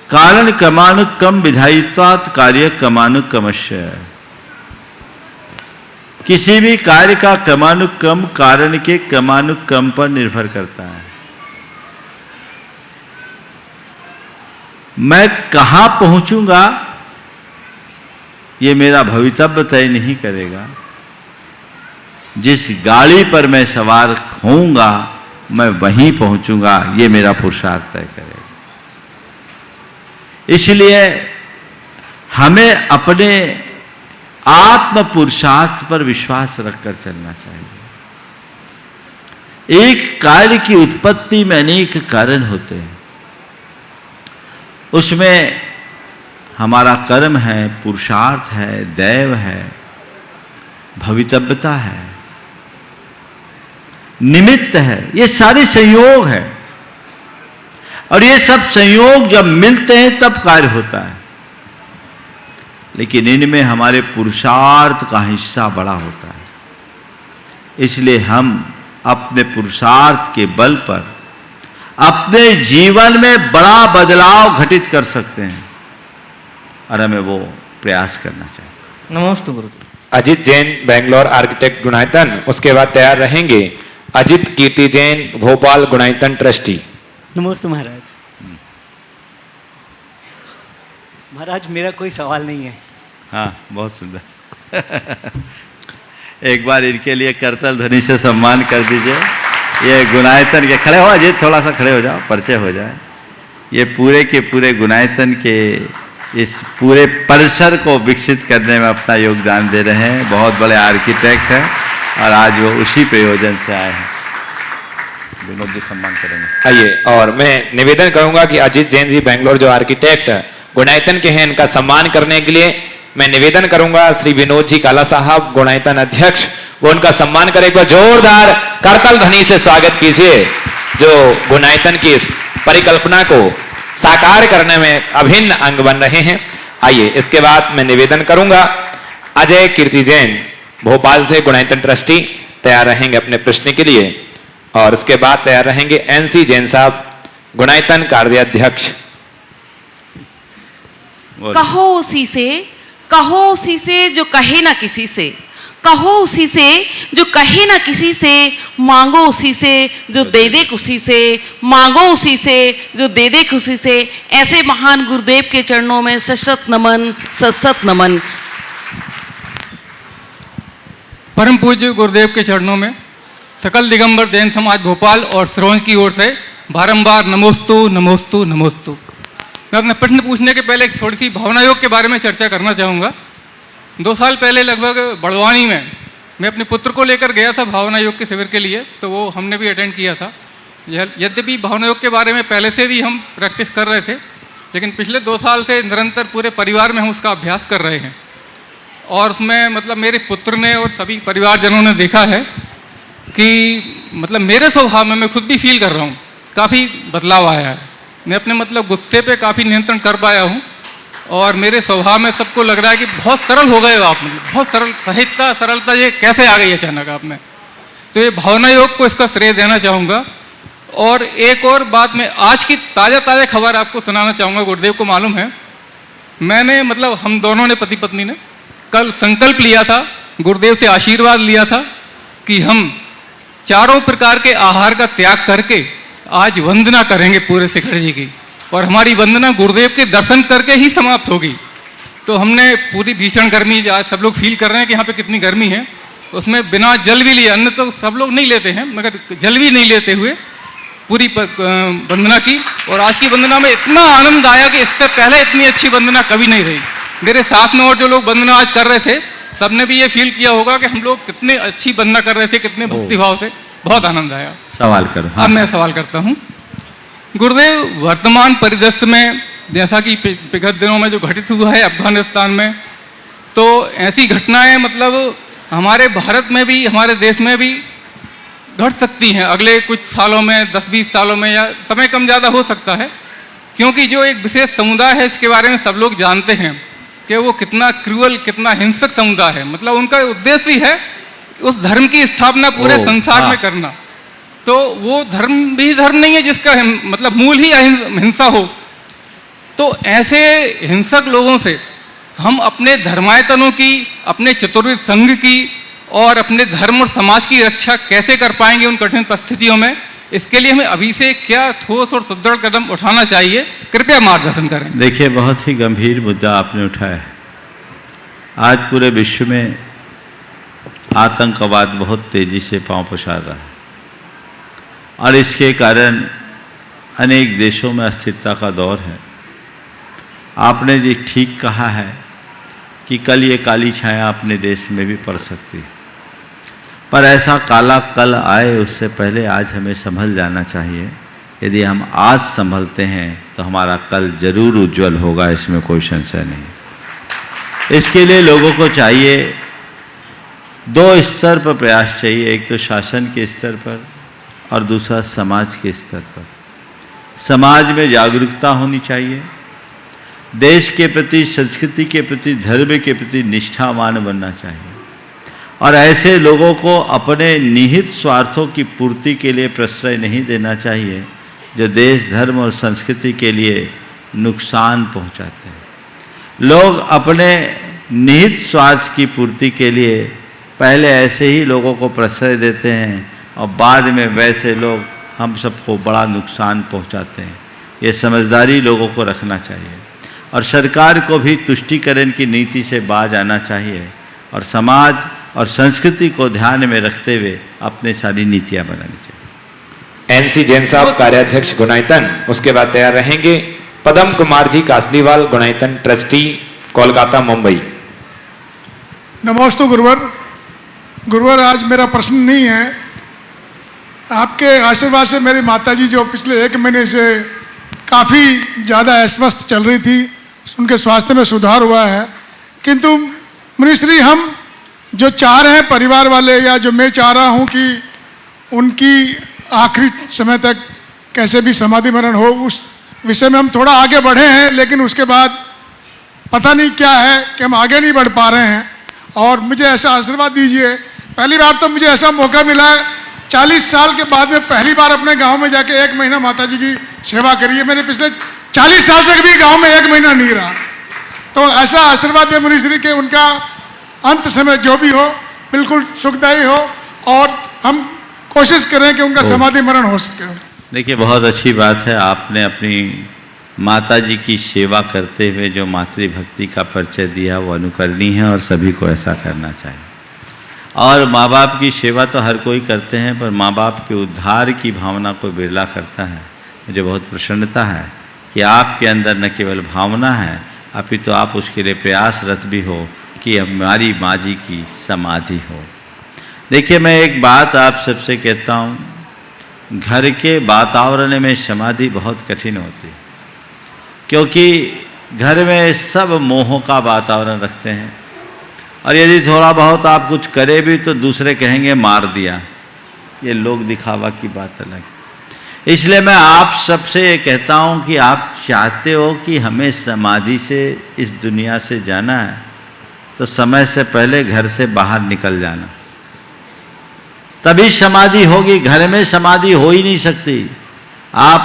कारण कमानु कम विधायित्वात् कार्य कमानु कमस्य। किसी भी कार्य का कमानुक्रम कारण के कमानुक्रम पर निर्भर करता है। मैं कहां पहुंचूंगा ये मेरा भवितव्य तय नहीं करेगा। जिस गाड़ी पर मैं सवार होऊंगा मैं वहीं पहुंचूंगा, ये मेरा पुरुषार्थ तय करेगा। इसलिए हमें अपने आत्म पुरुषार्थ पर विश्वास रखकर चलना चाहिए। एक कार्य की उत्पत्ति में अनेक कारण होते हैं। उसमें हमारा कर्म है, पुरुषार्थ है, दैव है, भवितव्यता है, निमित्त है, ये सारे संयोग है। और ये सब संयोग जब मिलते हैं तब कार्य होता है। लेकिन इनमें हमारे पुरुषार्थ का हिस्सा बड़ा होता है। इसलिए हम अपने पुरुषार्थ के बल पर अपने जीवन में बड़ा बदलाव घटित कर सकते हैं और हमें वो प्रयास करना चाहिए। नमस्ते गुरुदेव। अजित जैन बेंगलोर आर्किटेक्ट गुणाइतन, उसके बाद तैयार रहेंगे अजित कीर्ति जैन भोपाल गुणाइतन ट्रस्टी। नमस्ते महाराज। महाराज मेरा कोई सवाल नहीं है। हाँ, बहुत सुंदर। एक बार इनके लिए करतल ध्वनि से सम्मान कर दीजिए। ये गुणायतन के खड़े हो अजित, थोड़ा सा खड़े हो जाओ, परिचय हो जाए। ये पूरे के पूरे गुणायतन के इस पूरे परिसर को विकसित करने में अपना योगदान दे रहे हैं। बहुत बड़े आर्किटेक्ट हैं और आज वो उसी प्रयोजन से आए हैं। विनोद जी सम्मान करेंगे। आइए, और मैं निवेदन करूंगा कि अजित जैन जी बेंगलोर जो आर्किटेक्ट गुणाइतन के हैं, इनका सम्मान करने के लिए मैं निवेदन करूंगा श्री विनोद जी काला साहब गुणाइतन अध्यक्ष, वो उनका सम्मान करें। एक बार जोरदार करतल ध्वनि से स्वागत कीजिए, जो गुणाइतन की इस परिकल्पना को साकार करने में अभिन्न अंग बन रहे हैं। आइए, इसके बाद मैं निवेदन करूंगा अजय कीर्ति जैन भोपाल से गुणाइतन ट्रस्टी तैयार रहेंगे अपने प्रश्न के लिए, और इसके बाद तैयार रहेंगे एनसी जैन साहब गुणाइतन कार्याध्यक्ष। कहो उसी से, कहो उसी से जो कहे ना किसी से, कहो उसी से जो कहे ना किसी से, मांगो उसी से जो दे दे खुशी से, मांगो उसी से जो दे दे खुशी से। ऐसे महान गुरुदेव के चरणों में सशत नमन, सशत नमन। परम पूज्य गुरुदेव के चरणों में सकल दिगंबर जैन समाज भोपाल और श्रोण की ओर से बारंबार नमोस्तु नमोस्तु नमोस्तु। मैं अपने प्रश्न पूछने के पहले एक थोड़ी सी भावना योग के बारे में चर्चा करना चाहूँगा। 2 साल पहले लगभग बड़वानी में मैं अपने पुत्र को लेकर गया था भावना योग के शिविर के लिए, तो वो हमने भी अटेंड किया था। यद्यपि भावना योग के बारे में पहले से भी हम प्रैक्टिस कर रहे थे, लेकिन पिछले 2 साल से निरंतर पूरे परिवार में हम उसका अभ्यास कर रहे हैं। और उसमें मतलब मेरे पुत्र ने और सभी परिवारजनों ने देखा है कि मतलब मेरे स्वभाव में मैं खुद भी फील कर रहा हूँ काफ़ी बदलाव आया है। मैं अपने मतलब गुस्से पे काफ़ी नियंत्रण कर पाया हूँ और मेरे स्वभाव में सबको लग रहा है कि बहुत सरल हो गए आप, मतलब बहुत सरल, सहजता सरलता ये कैसे आ गई अचानक आप में। तो ये भावना योग को इसका श्रेय देना चाहूँगा। और एक और बात मैं आज की ताज़ा खबर आपको सुनाना चाहूँगा। गुरुदेव को मालूम है, मैंने मतलब हम दोनों ने पति पत्नी ने कल संकल्प लिया था, गुरुदेव से आशीर्वाद लिया था कि हम चारों प्रकार के आहार का त्याग करके आज वंदना करेंगे पूरे शिखर जी की, और हमारी वंदना गुरुदेव के दर्शन करके ही समाप्त होगी। तो हमने पूरी भीषण गर्मी, आज सब लोग फील कर रहे हैं कि यहाँ पे कितनी गर्मी है, उसमें बिना जल भी लिए, अन्न तो सब लोग नहीं लेते हैं मगर जल भी नहीं लेते हुए पूरी वंदना की। और आज की वंदना में इतना आनंद आया कि इससे पहले इतनी अच्छी वंदना कभी नहीं रही। मेरे साथ में और जो लोग वंदना आज कर रहे थे, सबने भी ये फील किया होगा कि हम लोग कितने अच्छी वंदना कर रहे थे, कितने भक्तिभाव से, बहुत आनंद आया। सवाल करो। अब मैं सवाल करता हूँ गुरुदेव, वर्तमान परिदृश्य में जैसा कि विगत दिनों में जो घटित हुआ है अफगानिस्तान में, तो ऐसी घटनाएं मतलब हमारे भारत में भी, हमारे देश में भी घट सकती हैं अगले कुछ सालों में, 10-20 सालों में, या समय कम ज़्यादा हो सकता है, क्योंकि जो एक विशेष समुदाय है इसके बारे में सब लोग जानते हैं कि वो कितना क्रूअल, कितना हिंसक समुदाय है। मतलब उनका उद्देश्य ही है उस धर्म की स्थापना पूरे संसार में करना। तो वो धर्म भी धर्म नहीं है जिसका मतलब मूल ही हिंसा हो। तो ऐसे हिंसक लोगों से हम अपने धर्मायतनों की, अपने चतुर्विद संघ की और अपने धर्म और समाज की रक्षा कैसे कर पाएंगे उन कठिन परिस्थितियों में? इसके लिए हमें अभी से क्या ठोस और सुदृढ़ कदम उठाना चाहिए, कृपया मार्गदर्शन करें। देखिए, बहुत ही गंभीर मुद्दा आपने उठाया है। आज पूरे विश्व में आतंकवाद बहुत तेजी से पांव पसार रहा है और इसके कारण अनेक देशों में अस्थिरता का दौर है। आपने जी ठीक कहा है कि कल ये काली छाया अपने देश में भी पड़ सकती है, पर ऐसा काला कल आए उससे पहले आज हमें संभल जाना चाहिए। यदि हम आज संभलते हैं तो हमारा कल जरूर उज्जवल होगा, इसमें कोई संशय नहीं। इसके लिए लोगों को चाहिए, दो स्तर पर प्रयास चाहिए, एक तो शासन के स्तर पर और दूसरा समाज के स्तर पर। समाज में जागरूकता होनी चाहिए, देश के प्रति, संस्कृति के प्रति, धर्म के प्रति निष्ठावान बनना चाहिए और ऐसे लोगों को अपने निहित स्वार्थों की पूर्ति के लिए प्रश्रय नहीं देना चाहिए जो देश, धर्म और संस्कृति के लिए नुकसान पहुंचाते हैं। लोग अपने निहित स्वार्थ की पूर्ति के लिए पहले ऐसे ही लोगों को प्रश्रय देते हैं और बाद में वैसे लोग हम सबको बड़ा नुकसान पहुंचाते हैं। ये समझदारी लोगों को रखना चाहिए और सरकार को भी तुष्टीकरण की नीति से बाज आना चाहिए और समाज और संस्कृति को ध्यान में रखते हुए अपने सारी नीतियां बनानी चाहिए। एनसी जैन साहब कार्याध्यक्ष गुणायतन, उसके बाद तैयार रहेंगे पदम कुमार जी कासलीवाल, गुणायतन ट्रस्टी, कोलकाता, मुंबई। नमोस्तु गुरुवर। गुरुवर, आज मेरा प्रश्न नहीं है, आपके आशीर्वाद से मेरी माताजी जो पिछले 1 महीने से काफ़ी ज़्यादा अस्वस्थ चल रही थी, उनके स्वास्थ्य में सुधार हुआ है। किंतु मुनिश्री, हम जो चाह रहे हैं परिवार वाले, या जो मैं चाह रहा हूं कि उनकी आखिरी समय तक कैसे भी समाधि मरण हो, उस विषय में हम थोड़ा आगे बढ़े हैं, लेकिन उसके बाद पता नहीं क्या है कि हम आगे नहीं बढ़ पा रहे हैं। और मुझे ऐसा आशीर्वाद दीजिए। पहली बार तो मुझे ऐसा मौका मिला है, 40 साल के बाद में पहली बार अपने गांव में जाके 1 महीना माताजी की सेवा करी है। मैंने पिछले 40 साल से कभी गांव में 1 महीना नहीं रहा। तो ऐसा आशीर्वाद दे मुनिश्री के उनका अंत समय जो भी हो बिल्कुल सुखदायी हो और हम कोशिश करें कि उनका समाधि मरण हो सके। देखिए, बहुत अच्छी बात है, आपने अपनी माताजी की सेवा करते हुए जो मातृभक्ति का परिचय दिया वो अनुकरणीय है और सभी को ऐसा करना चाहिए। और माँ बाप की सेवा तो हर कोई करते हैं, पर माँ बाप के उद्धार की भावना को बिरला करता है। मुझे बहुत प्रसन्नता है कि आपके अंदर न केवल भावना है, अपितु आप उसके लिए प्रयासरत भी हो कि हमारी माँ जी की समाधि हो। देखिए, मैं एक बात आप सबसे कहता हूँ, घर के वातावरण में समाधि बहुत कठिन होती है, क्योंकि घर में सब मोह का वातावरण रखते हैं और यदि थोड़ा बहुत आप कुछ करें भी तो दूसरे कहेंगे मार दिया। ये लोग दिखावा की बात अलग है। इसलिए मैं आप सबसे ये कहता हूँ कि आप चाहते हो कि हमें समाधि से इस दुनिया से जाना है तो समय से पहले घर से बाहर निकल जाना, तभी समाधि होगी। घर में समाधि हो ही नहीं सकती। आप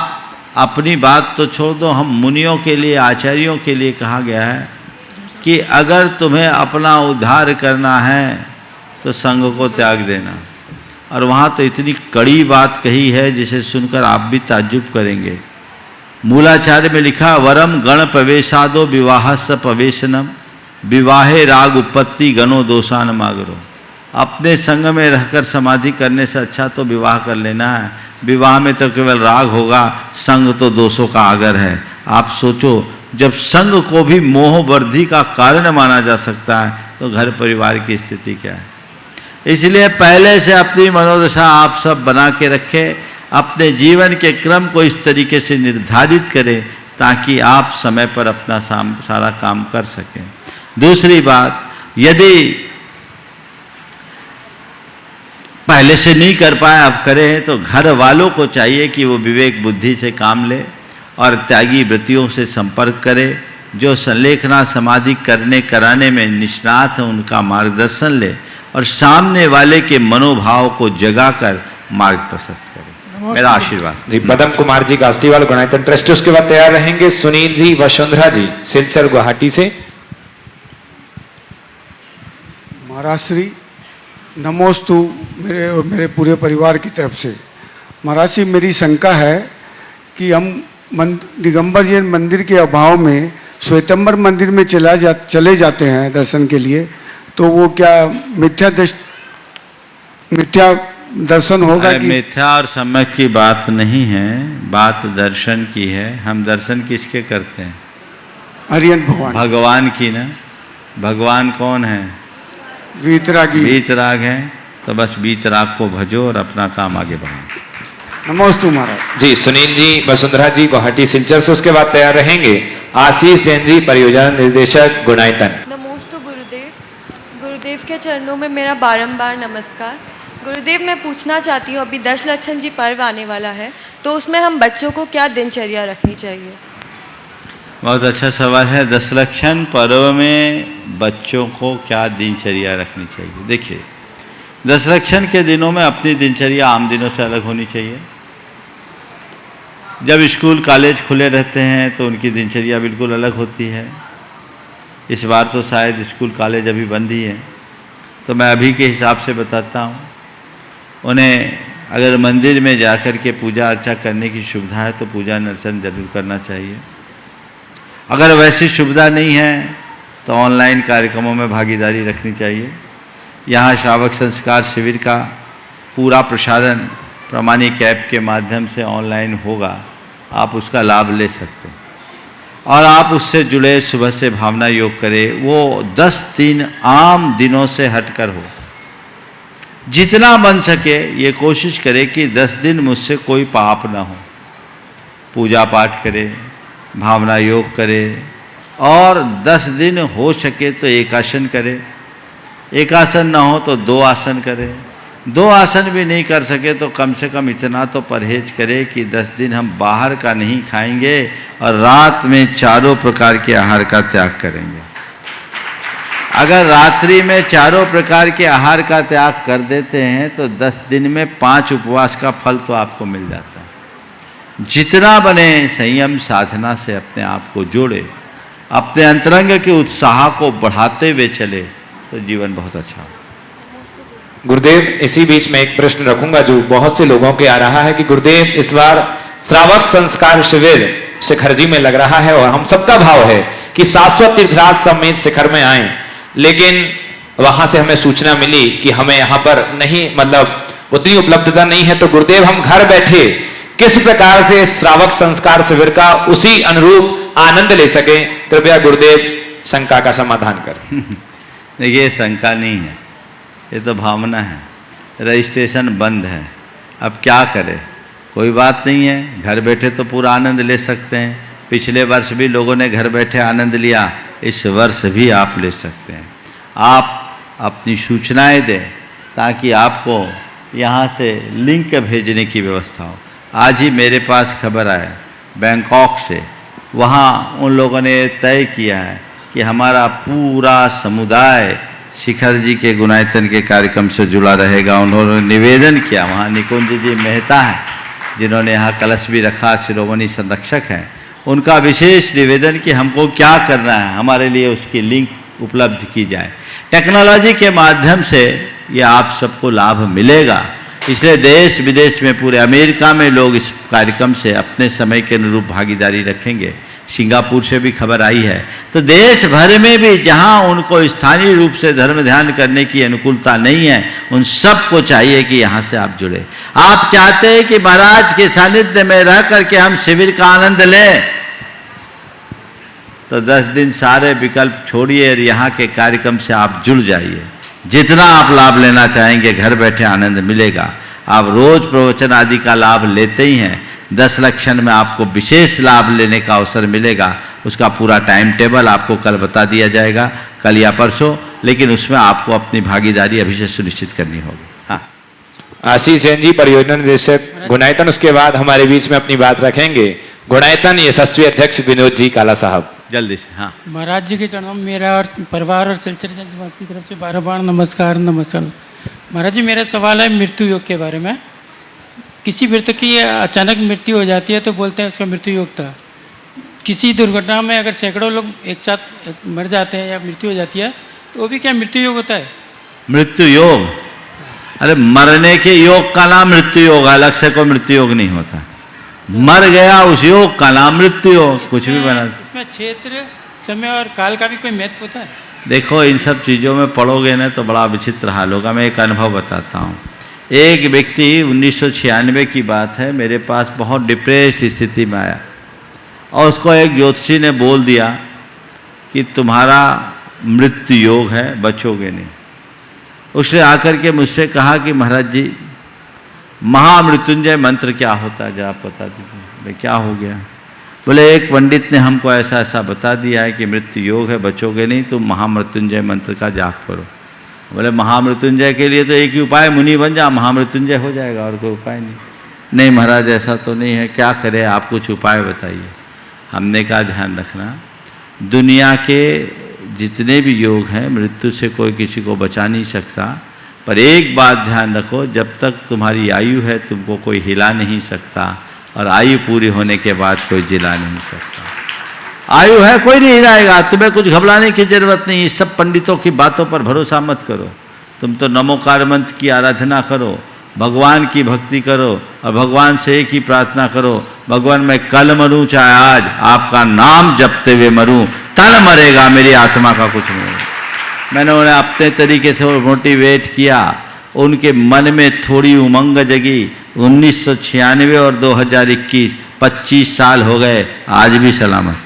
अपनी बात तो छोड़ दो, हम मुनियों के लिए, आचार्यों के लिए कहा गया है कि अगर तुम्हें अपना उद्धार करना है तो संग को त्याग देना। और वहाँ तो इतनी कड़ी बात कही है जिसे सुनकर आप भी ताज्जुब करेंगे। मूलाचार्य में लिखा, वरम गण प्रवेशादो विवाहस्य प्रवेशनम विवाहे राग उत्पत्ति गणो दोषान मागरो। अपने संग में रहकर समाधि करने से अच्छा तो विवाह कर लेना है। विवाह में तो केवल राग होगा, संग तो दोषों का आगर है। आप सोचो, जब संग को भी मोह वृद्धि का कारण माना जा सकता है तो घर परिवार की स्थिति क्या है। इसलिए पहले से अपनी मनोदशा आप सब बना के रखें, अपने जीवन के क्रम को इस तरीके से निर्धारित करें ताकि आप समय पर अपना सारा काम कर सकें। दूसरी बात, यदि पहले से नहीं कर पाए, आप करें, तो घर वालों को चाहिए कि वो विवेक बुद्धि से काम ले और त्यागी वृत्तियों से संपर्क करे। जो संलेखना समाधि कराने में निष्णात है उनका मार्गदर्शन ले और सामने वाले के मनोभाव को जगाकर मार्ग प्रशस्त करे। मेरा आशीर्वाद। जी, पदम कुमार जी कास्टीवाल गुणायतन ट्रस्ट, उसके बाद तैयार रहेंगे सुनील जी वसुंधरा जी सिलचर गुवाहाटी से। महाराज श्री नमोस्तु मेरे और मेरे पूरे परिवार की तरफ से। महाराज श्री, मेरी शंका है कि हम दिगंबर जैन मंदिर के अभाव में श्वेतंबर मंदिर में चले जाते हैं दर्शन के लिए, तो वो क्या मिथ्या दर्शन होगा? कि मिथ्या और सम्यक की बात नहीं है, बात दर्शन की है। हम दर्शन किसके करते हैं? हरियन भगवान, भगवान की ना। भगवान कौन है? वीतरागी, वीतराग है। तो बस वीतराग को भजो और अपना काम आगे बढ़ाओ। नमोस्तु महाराज। जी, सुनील जी वसुंधरा जी गुवाहाटी सिलचर से, उसके बाद तैयार रहेंगे आशीष जैन जी परियोजना निर्देशक गुणायतन। नमोस्तु गुरुदेव। गुरुदेव के चरणों में मेरा बारंबार नमस्कार। गुरुदेव, मैं पूछना चाहती हूँ, अभी 10 लक्षण जी पर्व आने वाला है, तो उसमें हम बच्चों को क्या दिनचर्या रखनी चाहिए? बहुत अच्छा सवाल है। 10 लक्षण पर्व में बच्चों को क्या दिनचर्या रखनी चाहिए? देखिए, 10 लक्षण के दिनों में अपनी दिनचर्या आम दिनों से अलग होनी चाहिए। जब स्कूल कॉलेज खुले रहते हैं तो उनकी दिनचर्या बिल्कुल अलग होती है। इस बार तो शायद स्कूल कॉलेज अभी बंद ही है, तो मैं अभी के हिसाब से बताता हूँ। उन्हें अगर मंदिर में जाकर के पूजा अर्चा करने की सुविधा है तो पूजा अर्चन जरूर करना चाहिए। अगर वैसी सुविधा नहीं है तो ऑनलाइन कार्यक्रमों में भागीदारी रखनी चाहिए। यहाँ श्रावक संस्कार शिविर का पूरा प्रसारण प्रामाणिक ऐप के माध्यम से ऑनलाइन होगा, आप उसका लाभ ले सकते हैं और आप उससे जुड़े सुबह से भावना योग करें। वो 10 दिन आम दिनों से हटकर हो। जितना बन सके ये कोशिश करें कि 10 दिन मुझसे कोई पाप ना हो। पूजा पाठ करें, भावना योग करें और 10 दिन हो सके तो एक आसन करें। एक आसन ना हो तो 2 आसन करें। 2 आसन भी नहीं कर सके तो कम से कम इतना तो परहेज करें कि 10 दिन हम बाहर का नहीं खाएंगे और रात में 4 प्रकार के आहार का त्याग करेंगे। अगर रात्रि में 4 प्रकार के आहार का त्याग कर देते हैं तो 10 दिन में 5 उपवास का फल तो आपको मिल जाता है। जितना बने संयम साधना से अपने आप को जोड़े, अपने अंतरंग के उत्साह को बढ़ाते हुए चले तो जीवन बहुत अच्छा हो। गुरुदेव, इसी बीच में एक प्रश्न रखूंगा जो बहुत से लोगों के आ रहा है कि गुरुदेव, इस बार श्रावक संस्कार शिविर शिखर जी में लग रहा है और हम सबका भाव है कि शाश्वत तीर्थराज समेत शिखर में आए, लेकिन वहां से हमें सूचना मिली कि हमें यहाँ पर नहीं, मतलब उतनी उपलब्धता नहीं है। तो गुरुदेव, हम घर बैठे किस प्रकार से श्रावक संस्कार शिविर का उसी अनुरूप आनंद ले सके, कृपया गुरुदेव शंका का समाधान करें। देखिए, शंका नहीं है, ये तो भावना है। रजिस्ट्रेशन बंद है, अब क्या करें? कोई बात नहीं है, घर बैठे तो पूरा आनंद ले सकते हैं। पिछले वर्ष भी लोगों ने घर बैठे आनंद लिया, इस वर्ष भी आप ले सकते हैं। आप अपनी सूचनाएं दें ताकि आपको यहाँ से लिंक भेजने की व्यवस्था हो। आज ही मेरे पास खबर आया बैंकॉक से, वहाँ उन लोगों ने तय किया है कि हमारा पूरा समुदाय शिखर जी के गुणायतन के कार्यक्रम से जुड़ा रहेगा। उन्होंने निवेदन किया, वहाँ निकुंज जी मेहता हैं जिन्होंने यहाँ कलश भी रखा, शिरोमणि संरक्षक हैं, उनका विशेष निवेदन कि हमको क्या करना है, हमारे लिए उसकी लिंक उपलब्ध की जाए। टेक्नोलॉजी के माध्यम से ये आप सबको लाभ मिलेगा, इसलिए देश विदेश में, पूरे अमेरिका में लोग इस कार्यक्रम से अपने समय के अनुरूप भागीदारी रखेंगे। सिंगापुर से भी खबर आई है। तो देश भर में भी जहां उनको स्थानीय रूप से धर्म ध्यान करने की अनुकूलता नहीं है, उन सबको चाहिए कि यहाँ से आप जुड़े। आप चाहते हैं कि महाराज के सानिध्य में रह करके हम शिविर का आनंद लें, तो 10 दिन सारे विकल्प छोड़िए और यहाँ के कार्यक्रम से आप जुड़ जाइए। जितना आप लाभ लेना चाहेंगे घर बैठे आनंद मिलेगा। आप रोज प्रवचन आदि का लाभ लेते ही हैं। 10 लक्षण में आपको विशेष लाभ लेने का अवसर मिलेगा। उसका पूरा टाइम टेबल आपको कल बता दिया जाएगा, कल या परसों, लेकिन उसमें आपको अपनी भागीदारी अभी से सुनिश्चित करनी होगी। हाँ, आशीष जैन जी, परियोजना निदेशक गुणायतन, उसके बाद हमारे बीच में अपनी बात रखेंगे गुणायतन यशस्वी अध्यक्ष विनोद जी काला साहब, जल्दी से। हाँ, महाराज जी के चरणों में मेरा और परिवार और सिलचर समाज की तरफ से बार बार नमस्कार। महाराज जी, मेरा सवाल है मृत्यु योग के बारे में। किसी मृतक की अचानक मृत्यु हो जाती है तो बोलते हैं उसका मृत्यु योग था। किसी दुर्घटना में अगर सैकड़ों लोग एक साथ मर जाते हैं या मृत्यु हो जाती है तो वो भी क्या मृत्यु योग होता है? मृत्यु योग? अरे मरने के योग का नाम मृत्यु योग, अलग से कोई मृत्यु योग नहीं होता। मर गया उस योग का नाम मृत्यु योग, कुछ भी बना। इसमें क्षेत्र, समय और काल का भी कोई महत्व होता है? देखो, इन सब चीज़ों में पढ़ोगे ना तो बड़ा विचित्र हाल होगा। मैं एक अनुभव बताता हूँ। एक व्यक्ति 1996 की बात है, मेरे पास बहुत डिप्रेस्ड स्थिति में आया और उसको एक ज्योतिषी ने बोल दिया कि तुम्हारा मृत्यु योग है, बचोगे नहीं। उसने आकर के मुझसे कहा कि महाराज जी, महामृत्युंजय मंत्र क्या होता है, जरा बता दीजिए। मैं क्या हो गया? बोले एक पंडित ने हमको ऐसा ऐसा बता दिया है कि मृत्यु योग है, बचोगे नहीं, तुम महामृत्युंजय मंत्र का जाप करो। बोले महामृत्युंजय के लिए तो एक ही उपाय, मुनि बन जा, महामृत्युंजय हो जाएगा, और कोई उपाय नहीं। नहीं महाराज, ऐसा तो नहीं है, क्या करें, आप कुछ उपाय बताइए। हमने कहा ध्यान रखना, दुनिया के जितने भी योग हैं, मृत्यु से कोई किसी को बचा नहीं सकता, पर एक बात ध्यान रखो, जब तक तुम्हारी आयु है तुमको कोई हिला नहीं सकता, और आयु पूरी होने के बाद कोई जिला नहीं सकता। आयु है, कोई नहीं हिलाएगा, तुम्हें कुछ घबराने की जरूरत नहीं। इस सब पंडितों की बातों पर भरोसा मत करो। तुम तो नमोकार मंत्र की आराधना करो, भगवान की भक्ति करो, और भगवान से एक ही प्रार्थना करो, भगवान मैं कल मरूं चाहे आज, आपका नाम जपते हुए मरूं, तन मरेगा, मेरी आत्मा का कुछ नहीं। मैंने उन्हें अपने तरीके से मोटिवेट किया, उनके मन में थोड़ी उमंग जगी। 1996 और 2021 25 साल हो गए, आज भी सलामत।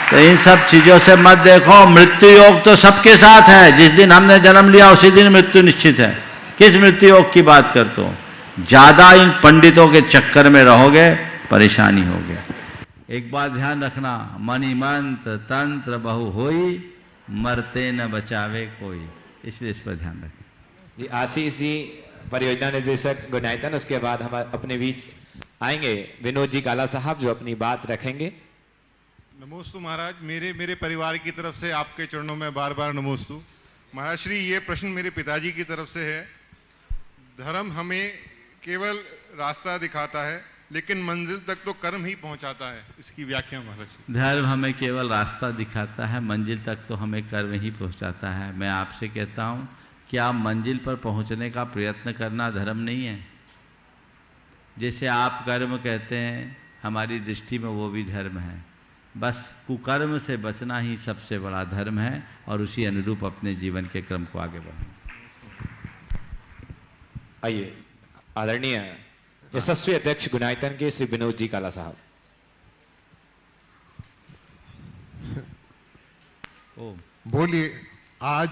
तो इन सब चीज़ों से मत देखो। मृत्यु योग तो सबके साथ है, जिस दिन हमने जन्म लिया उसी दिन मृत्यु निश्चित है। किस मृत्यु योग की बात करते हो? ज़्यादा इन पंडितों के चक्कर में रहोगे, परेशानी होगी। एक बात ध्यान रखना, मणि मंत्र तंत्र बहु होई, मरते न बचावे कोई, इसलिए इस पर ध्यान रखें। जी, आशीष जी, परियोजना निदेशक गुणायतन, उसके बाद हम अपने बीच आएंगे विनोद जी काला साहब, जो अपनी बात रखेंगे। नमोस्तु महाराज, मेरे परिवार की तरफ से आपके चरणों में बार बार नमोस्तु। महाराज श्री, ये प्रश्न मेरे पिताजी की तरफ से है। धर्म हमें केवल रास्ता दिखाता है, लेकिन मंजिल तक तो कर्म ही पहुंचाता है, इसकी व्याख्या महाराज। धर्म हमें केवल रास्ता दिखाता है, मंजिल तक तो हमें कर्म ही पहुंचाता है। मैं आपसे कहता हूँ, क्या मंजिल पर पहुंचने का प्रयत्न करना धर्म नहीं है? जैसे आप कर्म कहते हैं, हमारी दृष्टि में वो भी धर्म है। बस कुकर्म से बचना ही सबसे बड़ा धर्म है, और उसी अनुरूप अपने जीवन के क्रम को आगे बढ़ाना। आइए, आदरणीय यशस्वी अध्यक्ष गुणायतन के श्री विनोद जी काला साहब। बोलिए। आज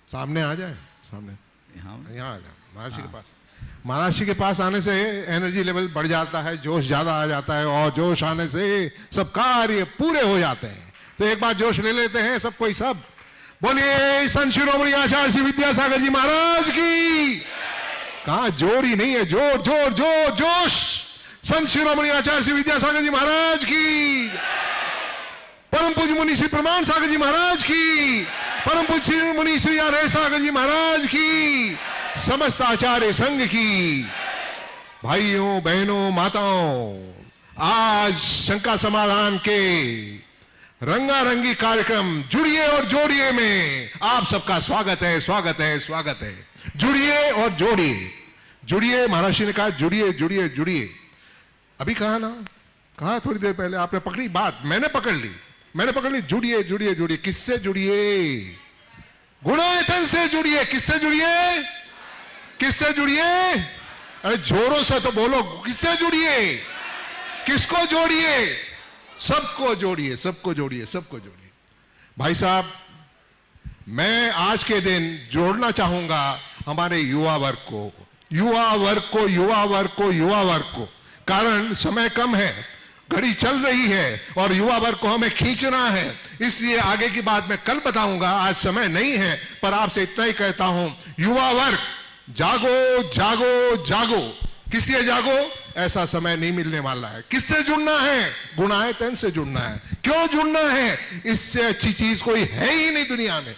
सामने आ जाए, सामने यहाँ आ जाए महाराज जी के पास। महाराज जी के पास आने से एनर्जी लेवल बढ़ जाता है, जोश ज्यादा आ जाता है, और जोश आने से सब कार्य पूरे हो जाते हैं। तो एक बार जोश ले लेते हैं सब कोई सब। बोलिए संत शिरोमणि आचार्य श्री विद्यासागर जी महाराज की। कहा जोर ही नहीं है, जोर जोर जोर जोश। संत शिरोमणि आचार्य श्री विद्यासागर जी महाराज की। परम पूज्य मुनि श्री प्रमाण सागर जी महाराज की। परम पूज्य मुनि श्री आर्य सागर जी महाराज की। समस्त आचार्य संघ की। भाइयों बहनों माताओं, आज शंका समाधान के रंगारंगी कार्यक्रम जुड़िए और जोड़िए में आप सबका स्वागत है, स्वागत है, स्वागत है। जुड़िए और जोड़िए, जुड़िए। महर्षि ने कहा जुड़िए जुड़िए जुड़िए। अभी कहा ना, कहा थोड़ी देर पहले, आपने पकड़ी बात, मैंने पकड़ ली, मैंने पकड़ ली। जुड़िए जुड़िए जुड़िए। किससे जुड़िए? गुणायतन से जुड़िए। किससे जुड़िए? किससे जुड़िए? अरे जोरों से तो बोलो, किससे जुड़िए? किसको जोड़िए? सबको जोड़िए, सबको जोड़िए, सबको जोड़िए। भाई साहब, मैं आज के दिन जोड़ना चाहूंगा हमारे युवा वर्ग को, युवा वर्ग को, युवा वर्ग को, युवा वर्ग को। कारण समय कम है, घड़ी चल रही है और युवा वर्ग को हमें खींचना है, इसलिए आगे की बात मैं कल बताऊंगा, आज समय नहीं है। पर आपसे इतना ही कहता हूं, युवा वर्ग जागो जागो जागो। किससे जागो? ऐसा समय नहीं मिलने वाला है। किससे जुड़ना है? गुणायतन से जुड़ना है। क्यों जुड़ना है? इससे अच्छी चीज कोई है ही नहीं दुनिया में।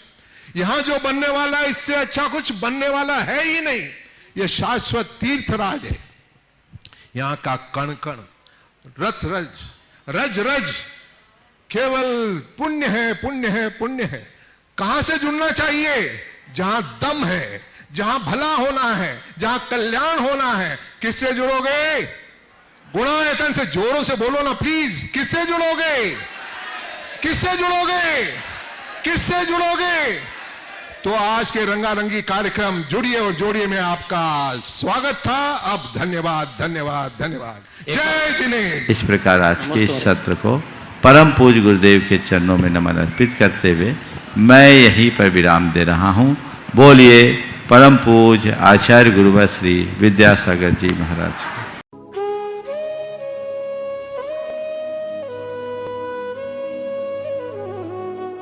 यहां जो बनने वाला है, इससे अच्छा कुछ बनने वाला है ही नहीं। यह शाश्वत तीर्थराज है। यहां का कण कण, रथ रज, रज रज केवल पुण्य है, पुण्य है, पुण्य है। कहां से जुड़ना चाहिए? जहां दम है, जहां भला होना है, जहां कल्याण होना है। किससे जुड़ोगे? गुणायतन से। जोरों से बोलो ना प्लीज। किससे जुड़ोगे? किससे जुड़ोगे? किससे जुड़ोगे? तो आज के रंगारंगी कार्यक्रम जुड़िए और जोड़िए में आपका स्वागत था। अब धन्यवाद, धन्यवाद, धन्यवाद। जय जिनेन्द्र। इस प्रकार आज के इस सत्र को परम पूज्य गुरुदेव के चरणों में नमन अर्पित करते हुए मैं यहीं पर विराम दे रहा हूं। बोलिए परम पूज्य आचार्य गुरुवर श्री विद्यासागर जी महाराज।